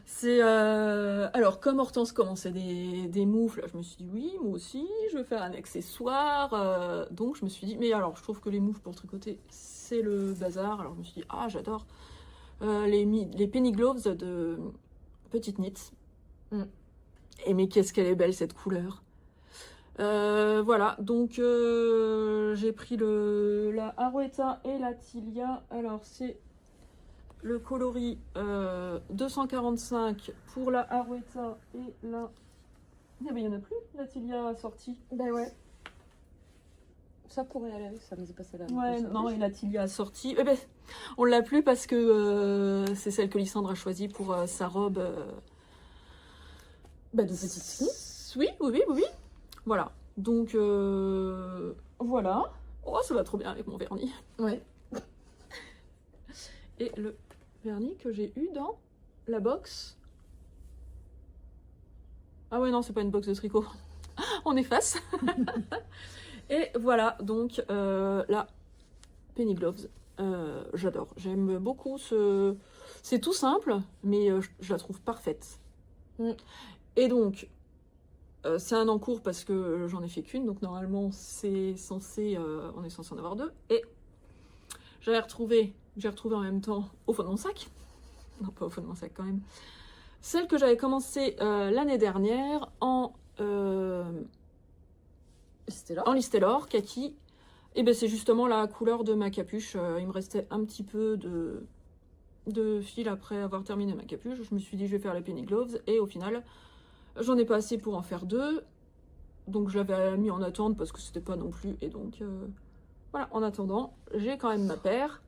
c'est... alors, comme Hortense commençait des moufles, je me suis dit, oui, moi aussi, je veux faire un accessoire. Donc, je me suis dit, mais alors, je trouve que les moufles pour tricoter, c'est le bazar. Alors, je me suis dit, ah, j'adore les Penny Gloves de Petite Knits. Et mais qu'est-ce qu'elle est belle, cette couleur. Voilà, donc j'ai pris la Arouetta et la Tilia. Alors c'est le coloris 245 pour la Arouetta et la... Ah ben il n'y en a plus, la Tilia sortie. Ben ouais. Ça pourrait aller avec ça, mais c'est pas celle-là. Ouais, non, et la Tilia sortie. Eh ben, on l'a plus parce que c'est celle que Lysandre a choisie pour sa robe... de petite Knits. Oui. Voilà, donc voilà. Oh, ça va trop bien avec mon vernis. Ouais. Et le vernis que j'ai eu dans la box. Ah ouais, non, c'est pas une box de tricot. On efface. Et voilà, donc la Penny Gloves. J'adore. J'aime beaucoup ce... C'est tout simple, mais je la trouve parfaite. Et donc... c'est un en cours parce que j'en ai fait qu'une, donc normalement on est censé en avoir 2. Et j'ai retrouvé en même temps au fond de mon sac, non pas au fond de mon sac quand même, celle que j'avais commencé l'année dernière en Listelor, Kaki, Et ben c'est justement la couleur de ma capuche. Il me restait un petit peu de fil après avoir terminé ma capuche. Je me suis dit je vais faire les Penny Gloves et au final j'en ai pas assez pour en faire 2. Donc je l'avais mis en attente parce que c'était pas non plus. Et donc voilà, en attendant, j'ai quand même ma paire.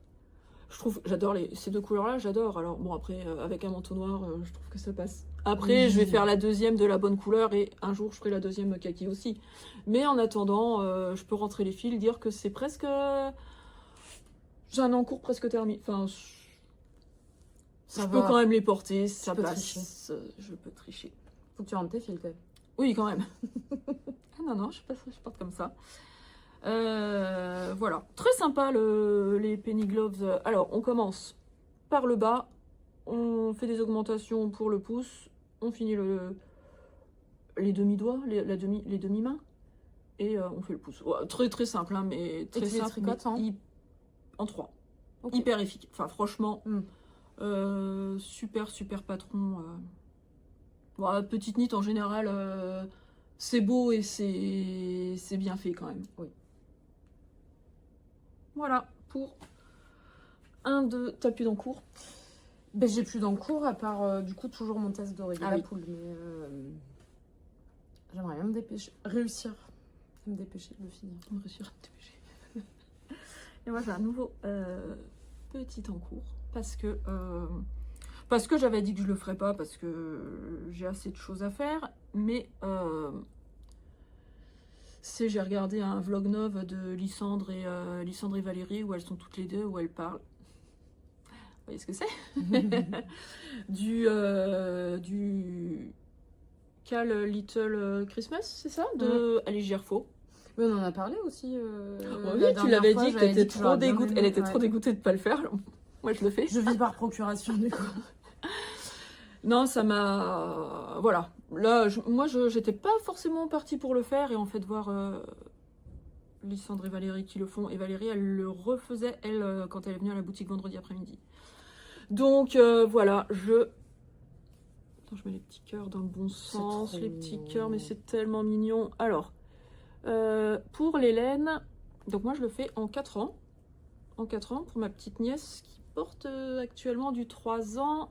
J'adore ces 2 couleurs là, j'adore. Alors bon après avec un manteau noir, je trouve que ça passe. Après Oui. je vais faire la deuxième de la bonne couleur et un jour je ferai la deuxième kaki aussi. Mais en attendant, je peux rentrer les fils, dire que c'est presque... J'ai un encours presque terminé. Enfin, je peux quand même les porter, ça passe. Je peux tricher. Faut que tu rentres tes fils quand même. Oui, quand même. Ah non, je porte comme ça. Voilà, très sympa les Penny Gloves. Alors, on commence par le bas. On fait des augmentations pour le pouce. On finit les demi-doigts, les demi-mains. Et on fait le pouce. Ouais, très très simple, hein, mais très et simple. Tricotes, hein En 3. Okay. Hyper efficace. Enfin, franchement, super patron. Bon, petite knit en général, c'est beau et c'est bien fait quand même. Oui. Voilà pour un de. T'as plus d'encours? Ben, j'ai plus d'encours à part du coup toujours mon test d'oreiller à la poule, mais j'aimerais bien me dépêcher, réussir à me dépêcher de le finir. Réussir à me dépêcher. Et moi j'ai un nouveau petit encours parce que j'avais dit que je le ferais pas parce que j'ai assez de choses à faire, mais j'ai regardé un vlog nov de Lysandre et Valérie où elles sont toutes les deux, où elles parlent. Vous voyez ce que c'est? du Cal Little Christmas, c'est ça? De Alice Gerfaux. Mais on en a parlé aussi. Oui, tu l'avais dit que t'étais trop dégoûtée. Elle était trop dégoûtée de ne pas le faire. Moi, je le fais. Je vis par procuration, du coup. Non, ça m'a... Voilà. Là, moi, j'étais pas forcément partie pour le faire. Et en fait, voir Lysandre et Valérie qui le font. Et Valérie, elle le refaisait, elle, quand elle est venue à la boutique vendredi après-midi. Donc, voilà, Attends, je mets les petits cœurs dans le bon sens. Les petits cœurs, mais c'est tellement mignon. Alors, pour l'Hélène, donc moi, je le fais en 4 ans. En 4 ans, pour ma petite nièce qui porte actuellement du 3 ans.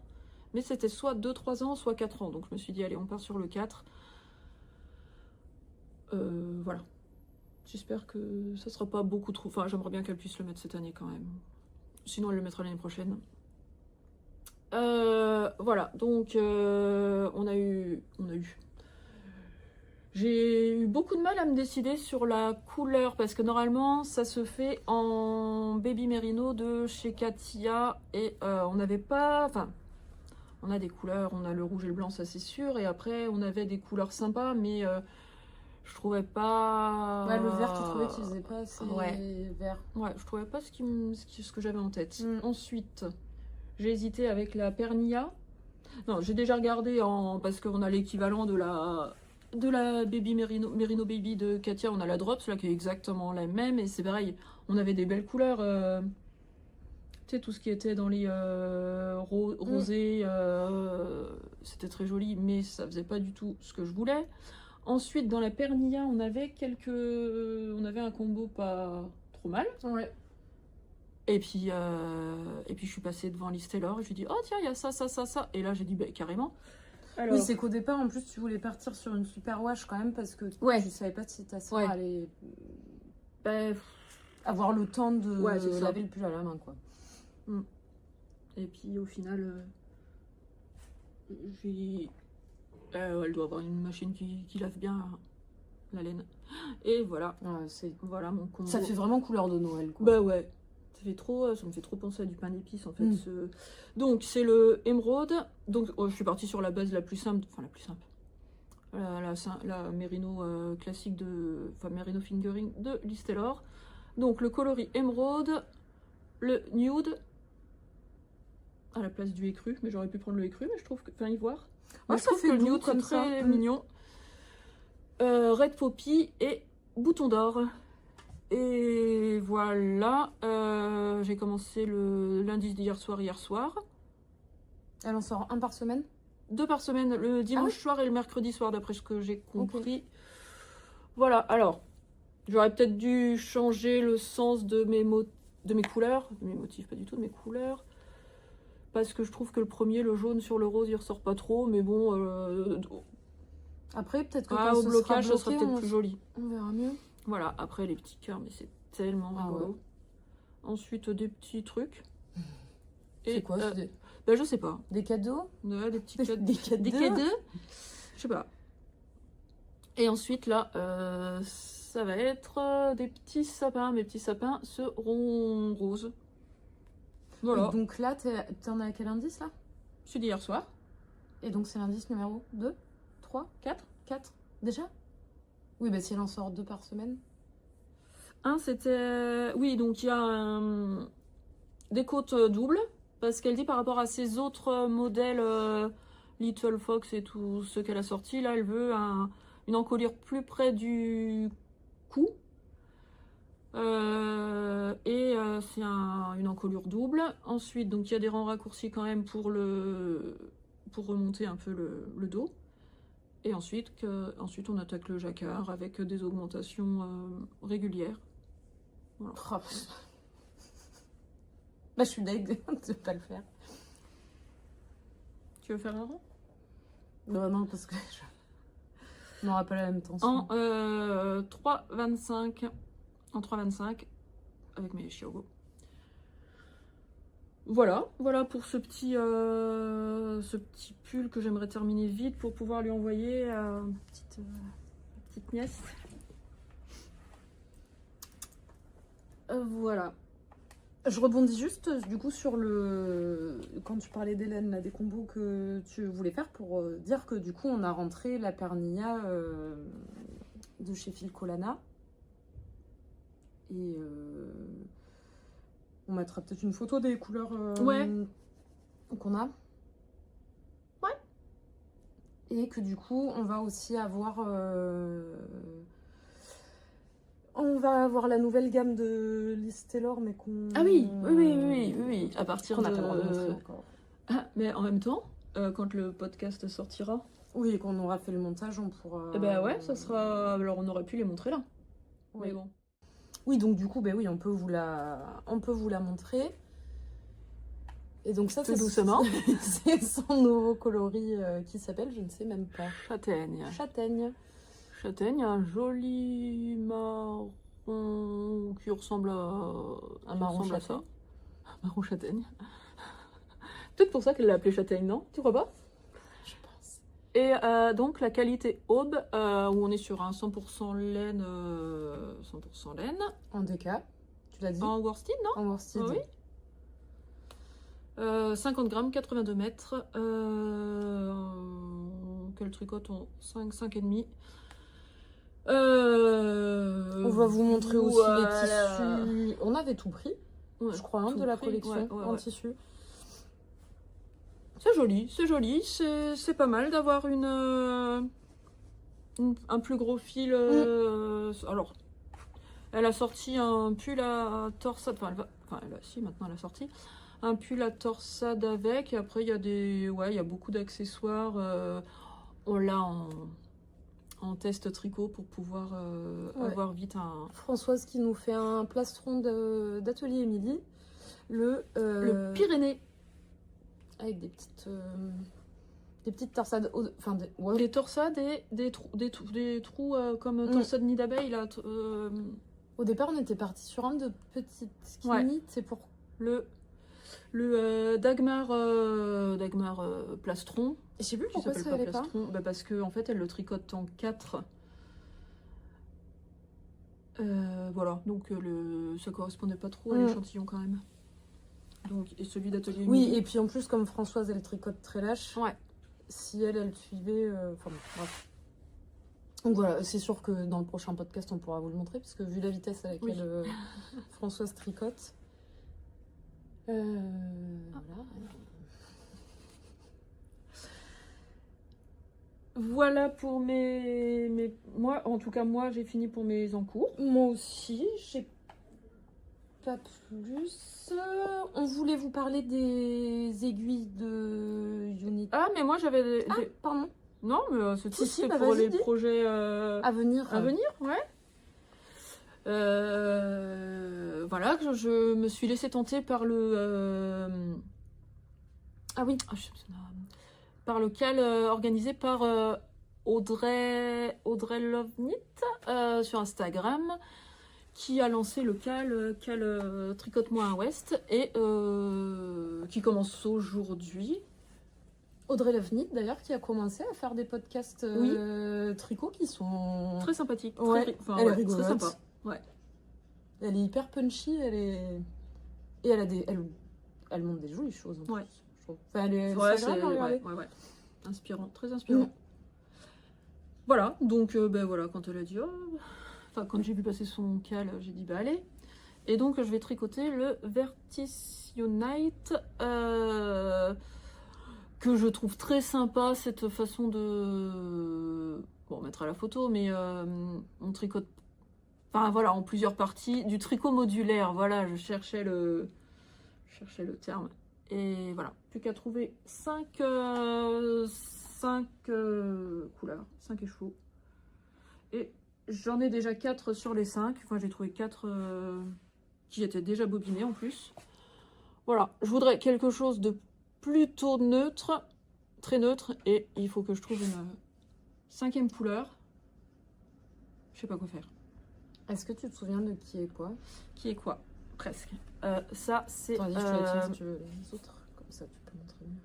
Mais c'était soit 2-3 ans, soit 4 ans. Donc je me suis dit, allez, on part sur le 4. Voilà. J'espère que ça sera pas beaucoup trop... Enfin, j'aimerais bien qu'elle puisse le mettre cette année quand même. Sinon, elle le mettra l'année prochaine. Voilà. Donc, on a eu... J'ai eu beaucoup de mal à me décider sur la couleur. Parce que normalement, ça se fait en Baby Merino de chez Katia. Et on n'avait pas... Enfin... On a des couleurs, on a le rouge et le blanc, ça c'est sûr. Et après, on avait des couleurs sympas, mais je trouvais pas... Ouais, le vert, tu trouvais qu'il faisait pas assez vert. Ouais, je trouvais pas ce que j'avais en tête. Ensuite, j'ai hésité avec la Pernilla. Non, j'ai déjà regardé parce qu'on a l'équivalent de la Baby Merino Baby de Katia. On a la Drops, là, qui est exactement la même. Et c'est pareil, on avait des belles couleurs... Tu sais, tout ce qui était dans les rosés, c'était très joli, mais ça faisait pas du tout ce que je voulais. Ensuite, dans la Pernilla, on avait un combo pas trop mal. Ouais. Et puis je suis passée devant Liz Taylor et je lui ai dit, oh tiens, il y a ça. Et là, j'ai dit, bah, carrément. Alors... Oui, c'est qu'au départ, en plus, tu voulais partir sur une super wash quand même, parce que tu savais pas si ta soeur allait avoir le temps de laver le pull à la main, quoi. Et puis au final, elle doit avoir une machine qui lave bien la laine. Et voilà, voilà mon combo. Ça fait vraiment couleur de Noël, quoi. Bah ouais, ça me fait trop penser à du pain d'épices en fait. Donc c'est le émeraude. Donc je suis partie sur la base la plus simple, la Merino classique Merino Fingering de Liz Taylor. Donc le coloris émeraude, le nude à la place du écru, mais j'aurais pu prendre le écru, mais je trouve que... Enfin, ivoire. Moi, je trouve que le nude, c'est très mignon. Red Poppy et bouton d'or. Et voilà. J'ai commencé l'indice d'hier soir. Elle en sort un par semaine? 2 par semaine, le dimanche soir et le mercredi soir, d'après ce que j'ai compris. Voilà, alors... J'aurais peut-être dû changer le sens de mes couleurs. Mes motifs, pas du tout, de mes couleurs. Parce que je trouve que le premier, le jaune sur le rose, il ressort pas trop. Mais bon, après, peut-être que au blocage, ce sera peut-être plus joli. On verra mieux. Voilà, après les petits cœurs, mais c'est tellement rigolo. Ouais. Ensuite, des petits trucs. C'est quoi je sais pas. Des cadeaux? Ouais, des petits cadeaux. Des cadeaux? Des cadeaux. Je sais pas. Et ensuite, là, ça va être des petits sapins. Mes petits sapins seront roses. Voilà. Et donc là, t'en as à quel indice, là? Celui d'hier soir. Et donc, c'est l'indice numéro 2, 3, 4 déjà? Oui, bah si elle en sort 2 par semaine. C'était... Oui, donc il y a des côtes doubles. Parce qu'elle dit par rapport à ses autres modèles Little Fox et tout ce qu'elle a sorti, là, elle veut une encolure plus près du cou. C'est une encolure double. Ensuite, donc il y a des rangs raccourcis quand même pour remonter un peu le dos. Et ensuite, on attaque le jacquard avec des augmentations régulières. Voilà. Oh. Bah, je suis deg de pas le faire. Tu veux faire un rang? Non, parce que on n'aura pas la même tension. En 3,25. En 3,25 avec mes Chiogo. Voilà pour ce petit pull que j'aimerais terminer vite pour pouvoir lui envoyer à ma petite nièce. Voilà. Je rebondis juste du coup sur quand tu parlais d'Hélène, là, des combos que tu voulais faire pour dire que du coup on a rentré la Pernilla de chez Filcolana. Et on mettra peut-être une photo des couleurs qu'on a. Ouais. Et que du coup on va aussi avoir... On va avoir la nouvelle gamme de Liz Taylor, mais qu'on... Ah oui. À partir qu'on n'a pas le droit de montrer encore. Ah, mais en même temps, quand le podcast sortira... Oui, et qu'on aura fait le montage, on pourra... Eh ben ouais, ça sera... Alors on aurait pu les montrer là. Oui. Mais bon. Oui, donc du coup, ben oui, on peut vous la montrer. Et donc ça, c'est doucement. C'est son nouveau coloris qui s'appelle, je ne sais même pas. Châtaigne, un joli marron qui ressemble à un marron châtaigne. Ça. Marron châtaigne. Peut-être pour ça qu'elle l'a appelé châtaigne, non? Tu crois pas? Je pense. Et donc la qualité Aube, où on est sur un 100% laine. 100% laine. En DK, tu l'as dit? En worsted, non? En worsted. Oui. 50 grammes, 82 mètres. Qu'elle tricote en 5,5,5. On va vous montrer aussi les tissus. On avait tout pris, je crois, de la collection en tissu. C'est joli, c'est pas mal d'avoir un plus gros fil. Alors, elle a sorti un pull à torsade, maintenant elle a sorti un pull à torsade avec. Et après, il y a beaucoup d'accessoires. On l'a en test tricot pour pouvoir avoir vite un... Françoise qui nous fait un plastron d'atelier Émilie. Le Pyrénées. Avec des petites torsades. Des torsades et des trous comme torsade nid d'abeille. Au départ, on était parti sur un de petites skinny. C'est pour le Dagmar plastron. Je sais plus pourquoi ça allait pas. Parce que en fait elle le tricote en 4. Voilà, donc ça correspondait pas trop à l'échantillon quand même. Donc, et celui d'atelier Oui, et puis en plus comme Françoise elle tricote très lâche. Si elle suivait, bref. Donc voilà, c'est sûr que dans le prochain podcast on pourra vous le montrer parce que vu la vitesse à laquelle Françoise tricote. Voilà. Voilà pour moi, en tout cas, j'ai fini pour mes encours. Moi aussi, j'ai pas plus. On voulait vous parler des aiguilles de Unit. Ah, mais moi j'avais... pardon. Non, mais c'est pour les projets à venir. ouais. Voilà, que je me suis laissée tenter par Ah oui. par le cal organisé par Audrey Lovenit sur Instagram, qui a lancé le cal Tricote-moi un West et qui commence aujourd'hui. Audrey Lovenit, d'ailleurs, qui a commencé à faire des podcasts tricot qui sont très sympathiques. Ouais, elle est rigolote. Très sympa. Ouais. Elle est hyper punchy, et elle a elle montre des jolies choses. En Ouais. plus, je trouve. Enfin, elle est ouais. Inspirant, très inspirant. Voilà, donc voilà, quand elle a dit quand j'ai vu passer son cal, j'ai dit bah allez. Et donc je vais tricoter le Vertitionite que je trouve très sympa, cette façon de mettre à la photo, mais on tricote en plusieurs parties, du tricot modulaire, voilà, je cherchais le terme. Et voilà, plus qu'à trouver 5 couleurs, 5 échevaux. Et j'en ai déjà 4 sur les 5. Enfin, j'ai trouvé 4 qui étaient déjà bobinés en plus. Voilà, je voudrais quelque chose de plutôt neutre, très neutre, et il faut que je trouve une 5e couleur. Je sais pas quoi faire. Est-ce que tu te souviens de qui est quoi? Qui est quoi? Presque. Ça, c'est... Attends, je te la tiens si tu veux les autres. Comme ça, tu peux montrer mieux.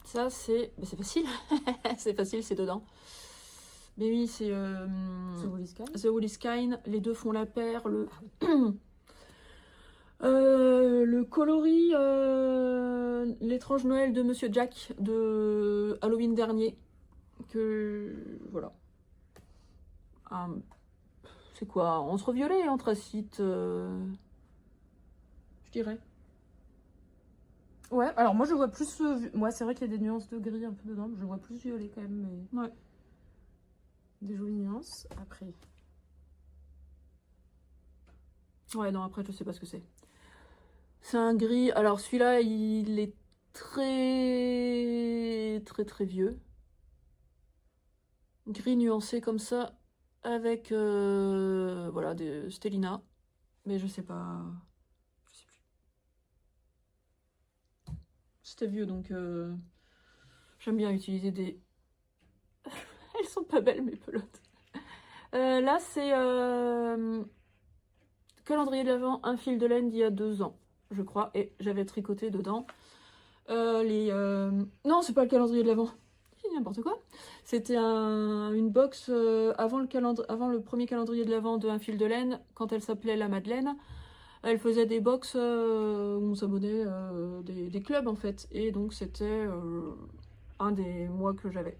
Ça, c'est... c'est facile. C'est facile, c'est dedans. Mais oui, c'est... The Woolly Sky. The Woolly Sky. Les deux font la paire. Le coloris L'étrange Noël de Monsieur Jack de Halloween dernier. Que... Voilà. C'est quoi? Entre violet et anthracite, je dirais. Ouais, alors moi je vois plus... moi c'est vrai qu'il y a des nuances de gris un peu dedans, je vois plus violet quand même, mais... Ouais. Des jolies nuances. Après... Ouais, non, après je sais pas ce que c'est. C'est un gris... Alors celui-là, il est très vieux. Gris nuancé comme ça, avec voilà, des Stellina. Mais je sais pas... Je sais plus. C'était vieux, donc j'aime bien utiliser des... Elles sont pas belles, mes pelotes. Là, c'est calendrier de l'Avent, un fil de laine d'il y a 2 ans, je crois. Et j'avais tricoté dedans Non, c'est pas le calendrier de l'Avent. C'est n'importe quoi. C'était une box avant le premier calendrier de l'Avent de un fil de laine, quand elle s'appelait La Madeleine. Elle faisait des box où on s'abonnait des clubs en fait. Et donc c'était un des mois que j'avais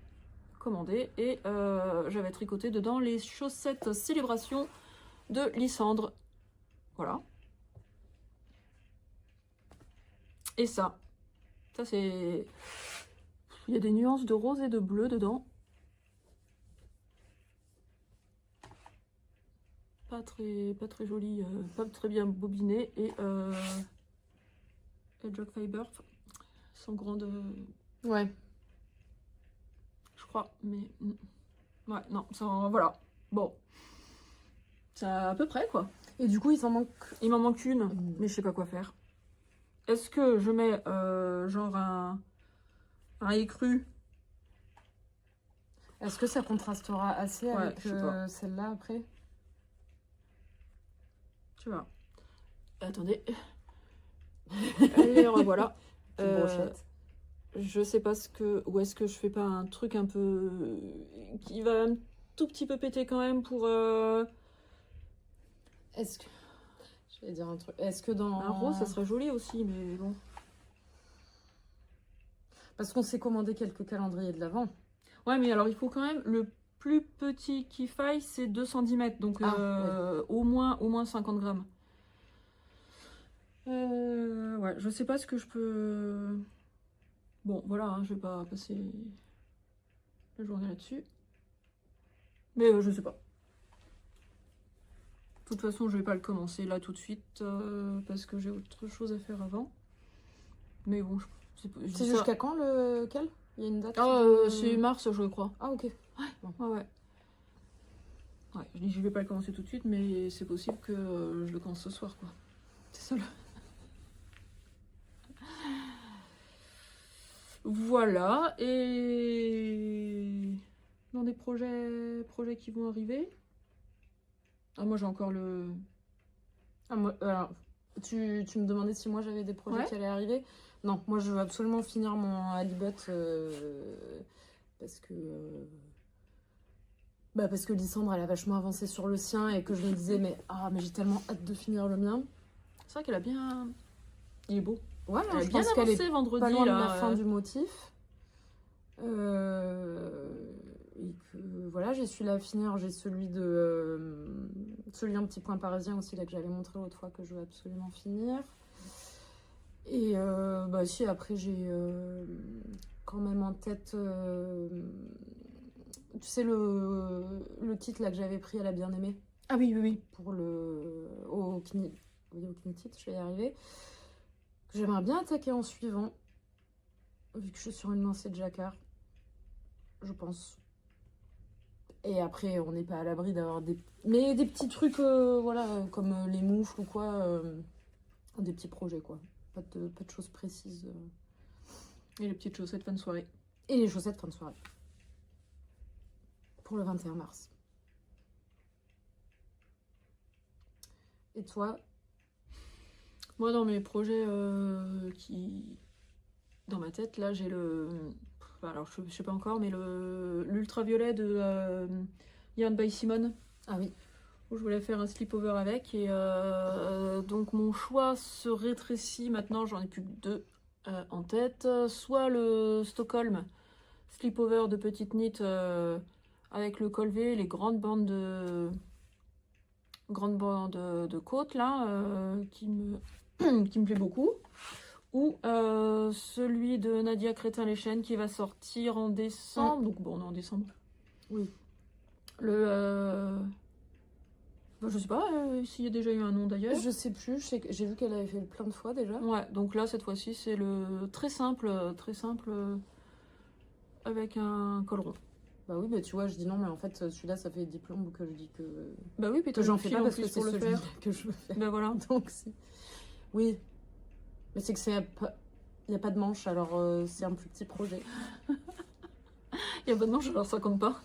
commandé. Et j'avais tricoté dedans les chaussettes célébration de Lysandre. Voilà. Et ça c'est... Il y a des nuances de rose et de bleu dedans. Pas très joli, pas très bien bobiné. Et Edge Fiber, sans grande... Ouais. Je crois, mais... Ouais, non, ça, voilà. Bon. C'est à peu près, quoi. Et du coup, il m'en manque une, mais je sais pas quoi faire. Est-ce que je mets, genre, un écru? Est-ce que ça contrastera assez avec celle-là, après? Tu vois. Attendez. Allez, revoilà. Je sais pas où est-ce que je fais pas un truc un peu... qui va un tout petit peu péter quand même pour... Est-ce que... Je vais dire un truc. Est-ce que dans... Un rose, ça serait joli aussi, mais bon. Parce qu'on s'est commandé quelques calendriers de l'Avent. Ouais, mais alors il faut quand même... Le plus petit qui faille, c'est 210 mètres. Donc au moins 50 grammes. Ouais, je sais pas ce que je peux... Bon, voilà, hein, je vais pas passer la journée là-dessus. Mais je sais pas. De toute façon, je vais pas le commencer là tout de suite parce que j'ai autre chose à faire avant. Mais bon, c'est jusqu'à quand lequel? Il y a une date? C'est mars, je crois. Ah, ok. Ouais. Ouais, je dis je vais pas le commencer tout de suite, mais c'est possible que je le commence ce soir, quoi. C'est ça. Voilà, et dans des projets qui vont arriver. Ah, moi j'ai encore le... Ah, alors, tu me demandais si moi j'avais des projets qui allaient arriver. Non, moi je veux absolument finir mon halibut parce que Lysandre elle a vachement avancé sur le sien et que je me disais mais j'ai tellement hâte de finir le mien. C'est vrai qu'elle a bien... Il est beau. Ouais, elle a je bien pense qu'elle avancé est vendredi, pas loin de là, la fin du motif. Et que voilà, j'ai su la finir. J'ai celui un petit point parisien aussi là que j'avais montré l'autre fois que je veux absolument finir. Et si après j'ai quand même en tête tu sais le kit là que j'avais pris à la bien-aimée. Ah oui, oui, oui. Pour au Knitit, je vais y arriver. Que j'aimerais bien attaquer en suivant, vu que je suis sur une lancée de jacquard, je pense. Et après, on n'est pas à l'abri d'avoir des petits trucs, comme les moufles ou quoi, des petits projets, quoi. Pas de choses précises. Et les petites chaussettes fin de soirée. Et les chaussettes fin de soirée. Pour le 21 mars. Et toi? Moi, dans mes projets dans ma tête, là, j'ai le... Alors, je sais pas encore, mais l'ultraviolet de Yarn by Simone. Ah oui. Où je voulais faire un slip-over avec. Et donc, mon choix se rétrécit. Maintenant, j'en ai plus que 2 en tête. Soit le Stockholm slip-over de petite knit avec le col V, les grandes bandes de côte, là, qui me plaît beaucoup. Ou celui de Nadia Crétin-Lechen qui va sortir en décembre. Donc bon, on est en décembre. Oui. Je sais pas s'il y a déjà eu un nom d'ailleurs. Je sais plus, j'ai vu qu'elle avait fait plein de fois déjà. Ouais, donc là cette fois-ci c'est le très simple avec un col rond. Bah oui, tu vois, je dis non, mais en fait celui-là ça fait 10 plombes que je dis que... Bah oui, puis que j'en fais pas parce que c'est le celui faire que je veux faire. Bah voilà. Donc si. Oui. Mais c'est que il n'y a pas de manche, alors c'est un plus petit projet. Il n'y a pas de manche, alors ça compte pas.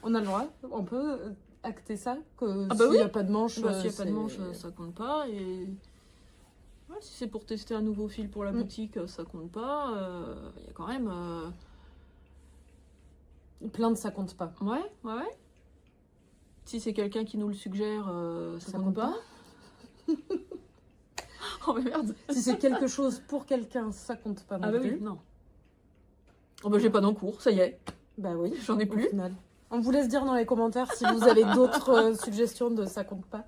On a le droit, on peut acter ça, que s'il n'y a pas de manche... s'il n'y a pas de manche, ça compte pas. Et ouais, si c'est pour tester un nouveau fil pour la boutique, ça compte pas. Il y a quand même... Plein de ça compte pas. Ouais. Si c'est quelqu'un qui nous le suggère, ça compte pas. Oh mais merde. Si c'est quelque chose pour quelqu'un, ça compte pas non plus. Oui, non. Oh bah j'ai pas d'encours, ça y est. Bah oui, j'en ai plus. Au final. On vous laisse dire dans les commentaires si vous avez d'autres suggestions de ça compte pas.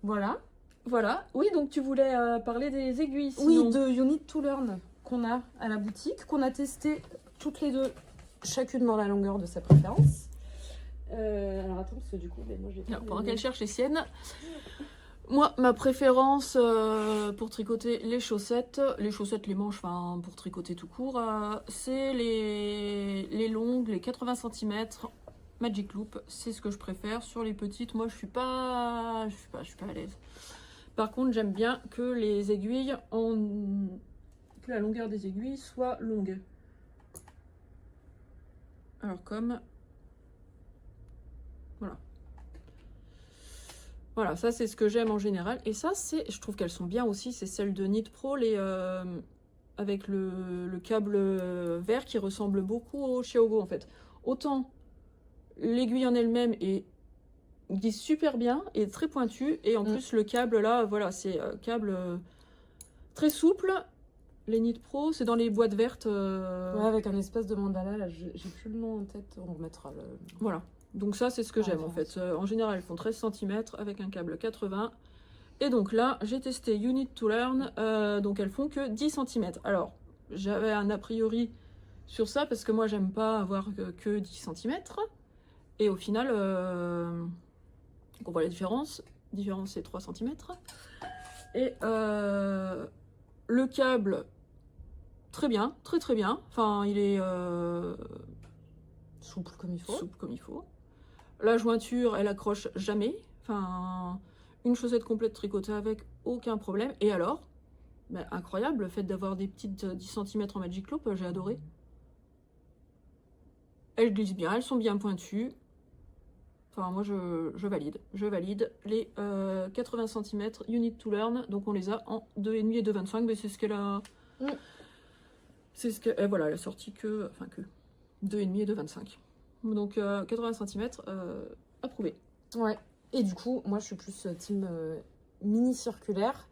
Ouais. Voilà. Oui, donc tu voulais parler des aiguilles. Sinon... Oui, de You Need to Learn qu'on a à la boutique, qu'on a testé toutes les deux, chacune dans la longueur de sa préférence. Alors attends, parce que du coup, moi j'ai... Pendant qu'elle cherche les siennes, moi, ma préférence pour tricoter les chaussettes, les manches, enfin pour tricoter tout court, c'est les longues, les 80 cm Magic Loop, c'est ce que je préfère. Sur les petites, moi je suis pas à l'aise. Par contre, j'aime bien que les aiguilles, que la longueur des aiguilles soit longue. Alors comme... Voilà, ça c'est ce que j'aime en général. Et ça, je trouve qu'elles sont bien aussi, c'est celle de Knit Pro, avec le câble vert qui ressemble beaucoup au Xiaogo en fait. Autant l'aiguille en elle-même est glisse super bien et très pointue, et en plus le câble là, voilà, c'est câble très souple. Les Knit Pro, c'est dans les boîtes vertes. Ouais, avec un espèce de mandala, là, j'ai plus le nom en tête, on remettra le... Voilà. Donc ça, c'est ce que j'aime en fait. En général, elles font 13 cm avec un câble 80. Et donc là, j'ai testé You Need to Learn. Donc elles font que 10 cm. Alors, j'avais un a priori sur ça parce que moi, j'aime pas avoir que 10 cm. Et au final, on voit la différence. La différence, c'est 3 cm. Et le câble, très bien, très bien. Enfin, il est... souple comme il faut. Souple comme il faut. La jointure, elle accroche jamais. Enfin, une chaussette complète tricotée avec, aucun problème. Et alors, incroyable, le fait d'avoir des petites 10 cm en Magic Loop, j'ai adoré. Elles glissent bien, elles sont bien pointues. Enfin, moi, je valide. Je valide les 80 cm Unit to Learn. Donc, on les a en 2,5 et 2,25. Mais c'est ce qu'elle a... C'est ce que... voilà, elle a sorti que... Enfin, que 2,5 et 2,25. Donc, 80 cm, approuvé. Ouais. Et du coup, moi, je suis plus team mini circulaire.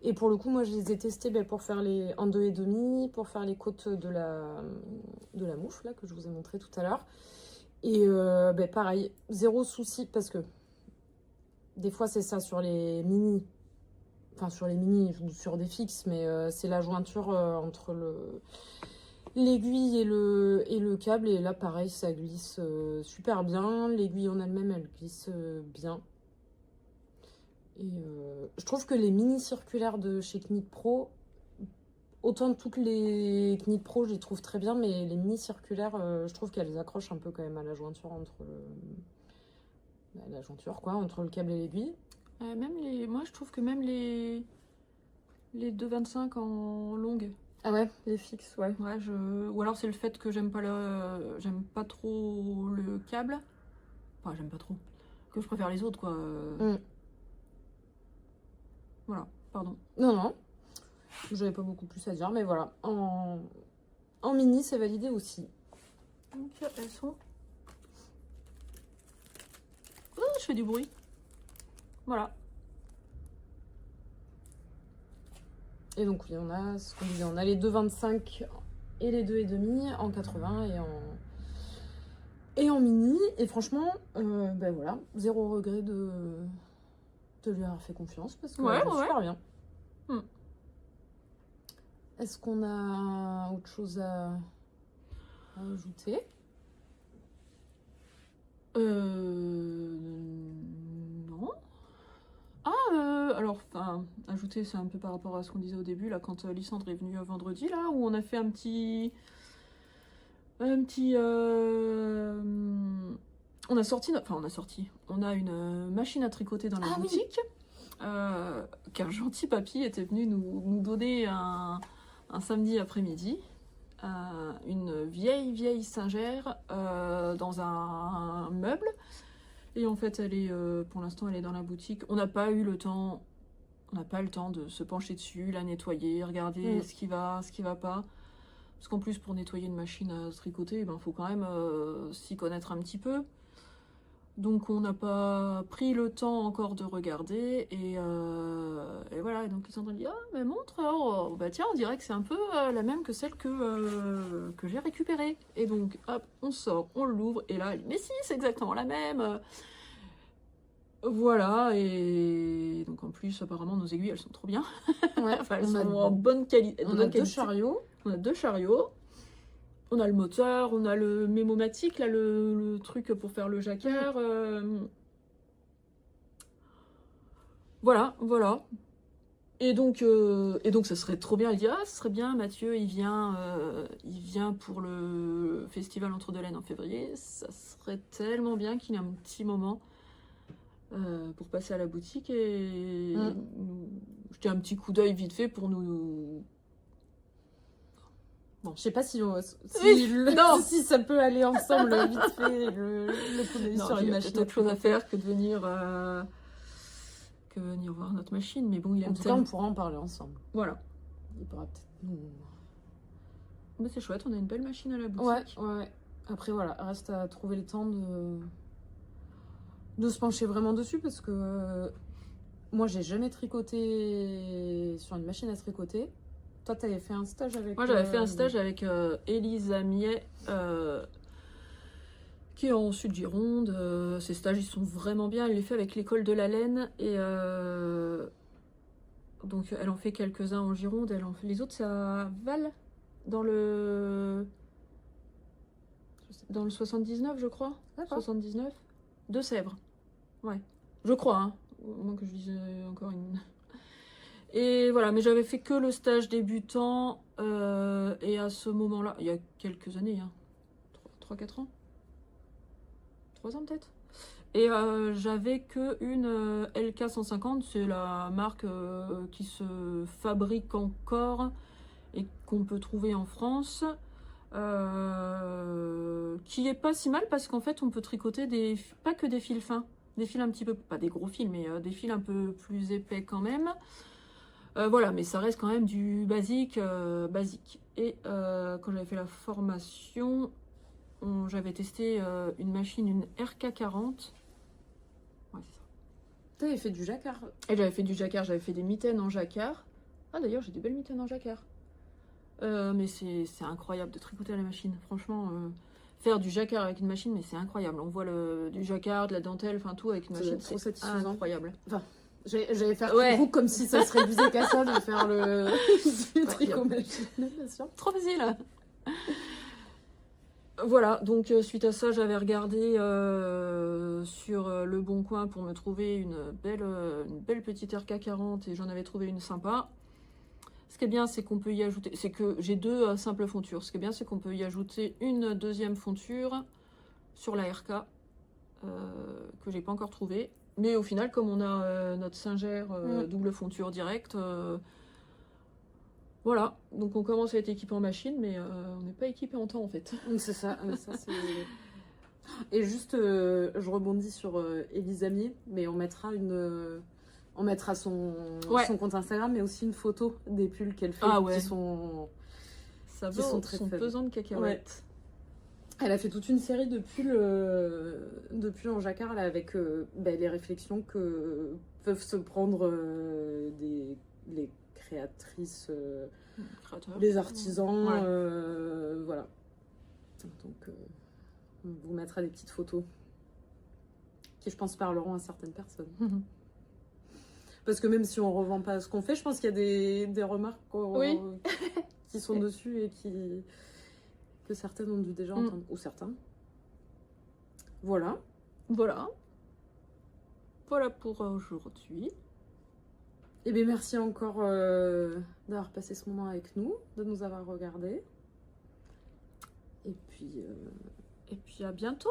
Et pour le coup, moi, je les ai testés pour faire les en 2,5, pour faire les côtes de la mouche, là, que je vous ai montré tout à l'heure. Et pareil, zéro souci, parce que des fois, c'est ça sur les mini. Enfin, sur les mini, sur des fixes, mais c'est la jointure entre l'aiguille et le câble. Et là, pareil, ça glisse super bien. L'aiguille en elle-même, elle glisse bien. Et je trouve que les mini circulaires de chez Knit Pro, autant toutes les Knit Pro, je les trouve très bien, mais les mini circulaires, je trouve qu'elles accrochent un peu quand même à la jointure entre la jointure, quoi, entre le câble et l'aiguille. Moi, je trouve que même les 2,25 en longue. Ah ouais, les fixes, ouais. Ouais, ou alors c'est le fait que j'aime pas trop le câble. Enfin, j'aime pas trop. Que je préfère les autres, quoi. Voilà, pardon. Non. J'avais pas beaucoup plus à dire, mais voilà. En mini, c'est validé aussi. Donc, elles sont... Oh, je fais du bruit. Voilà. Et donc, oui, on a ce qu'on disait. On a les 2,25 et les 2,5 en 80 et en mini. Et franchement, voilà, zéro regret de lui avoir fait confiance parce que c'est super bien. Est-ce qu'on a autre chose à ajouter? Non. Alors, ajouter, c'est un peu par rapport à ce qu'on disait au début, là, quand Lysandre est venue vendredi, là, où on a fait un petit... On a sorti... On a une machine à tricoter dans la boutique. Oui. Qu'un gentil papy était venu nous donner un samedi après-midi. Une vieille singère dans un meuble. Et en fait, pour l'instant, elle est dans la boutique. On n'a pas le temps de se pencher dessus, la nettoyer, regarder ce qui va pas. Parce qu'en plus, pour nettoyer une machine à tricoter, faut quand même s'y connaître un petit peu. Donc, on n'a pas pris le temps encore de regarder. Et voilà. Et donc, Lysandre dit, mais montre. Oh, tiens, on dirait que c'est un peu la même que celle que j'ai récupérée. Et donc, hop, on sort, on l'ouvre. Et là, elle dit, mais si, c'est exactement la même. Voilà. Et donc, en plus, apparemment, nos aiguilles, elles sont trop bien. Ouais, elles sont en bonne qualité. On a deux chariots. On a 2 chariots. On a le moteur, on a le mémomatique, là, le truc pour faire le jacquard. Voilà. Et donc, ça serait trop bien. Il dit, ça serait bien, Mathieu, il vient pour le festival Entre deux laines en février. Ça serait tellement bien qu'il ait un petit moment pour passer à la boutique et jeter un petit coup d'œil vite fait pour nous... Bon, je sais pas si ça peut aller ensemble vite fait, le coup d'œil sur une machine. Il y a autre chose à faire que de venir voir notre machine, mais bon, en tout cas, on pourra en parler ensemble. Voilà. Il pourra peut-être nous... Mais c'est chouette, on a une belle machine à la boutique. Ouais. Après, voilà, reste à trouver le temps de se pencher vraiment dessus, parce que moi, j'ai jamais tricoté sur une machine à tricoter. Toi, tu avais fait un stage avec... Moi, j'avais fait un stage avec Elisa Miet, qui est en Sud-Gironde. Ces stages, ils sont vraiment bien. Elle les fait avec l'école de la laine. Et donc, elle en fait quelques-uns en Gironde. Les autres, c'est à Val, dans le 79, je crois. 79. De Sèvres. Ouais. Je crois, hein. Moi que je disais encore une... Et voilà, mais j'avais fait que le stage débutant, et à ce moment-là, il y a quelques années, 3-4 ans, 3 ans peut-être. Et j'avais que une LK150, c'est la marque qui se fabrique encore et qu'on peut trouver en France, qui est pas si mal parce qu'en fait on peut tricoter pas que des fils fins, des fils un petit peu, pas des gros fils, mais des fils un peu plus épais quand même. Voilà, mais ça reste quand même du basique. Et quand j'avais fait la formation, j'avais testé une machine, une RK40. Ouais, c'est ça. T'avais fait du jacquard. Et j'avais fait du jacquard, j'avais fait des mitaines en jacquard. Ah d'ailleurs, j'ai des belles mitaines en jacquard. Mais c'est incroyable de tricoter à la machine. Franchement, faire du jacquard avec une machine, mais c'est incroyable. On voit du jacquard, de la dentelle, enfin tout avec une machine. C'est trop C'est satisfaisant. incroyable. Enfin, j'allais faire tricot comme si ça se réduisait qu'à ça, de faire du tricot machine, bien sûr. Trop facile. Voilà, donc suite à ça, j'avais regardé sur Le Bon Coin pour me trouver une belle petite RK40 et j'en avais trouvé une sympa. Ce qui est bien, c'est qu'on peut y ajouter, c'est que j'ai 2 simples fontures. Ce qui est bien, c'est qu'on peut y ajouter une deuxième fonture sur la RK que j'ai pas encore trouvée. Mais au final, comme on a notre Singer double fonture directe, voilà, donc on commence à être équipé en machine, mais on n'est pas équipé en temps en fait. C'est ça, Et juste, je rebondis sur Élise Amier, mais on mettra son compte Instagram, mais aussi une photo des pulls qu'elle fait, qui sont très pesants de cacahuètes. Ouais. Elle a fait toute une série de pulls en jacquard là, avec les réflexions que peuvent se prendre les créatrices, les artisans, voilà. Donc on vous mettra des petites photos qui, je pense, parleront à certaines personnes. Parce que même si on revend pas ce qu'on fait, je pense qu'il y a des remarques qui sont dessus et que certaines ont dû déjà entendre, ou certains. Voilà pour aujourd'hui. Et bien merci encore d'avoir passé ce moment avec nous, de nous avoir regardés. Et puis à bientôt.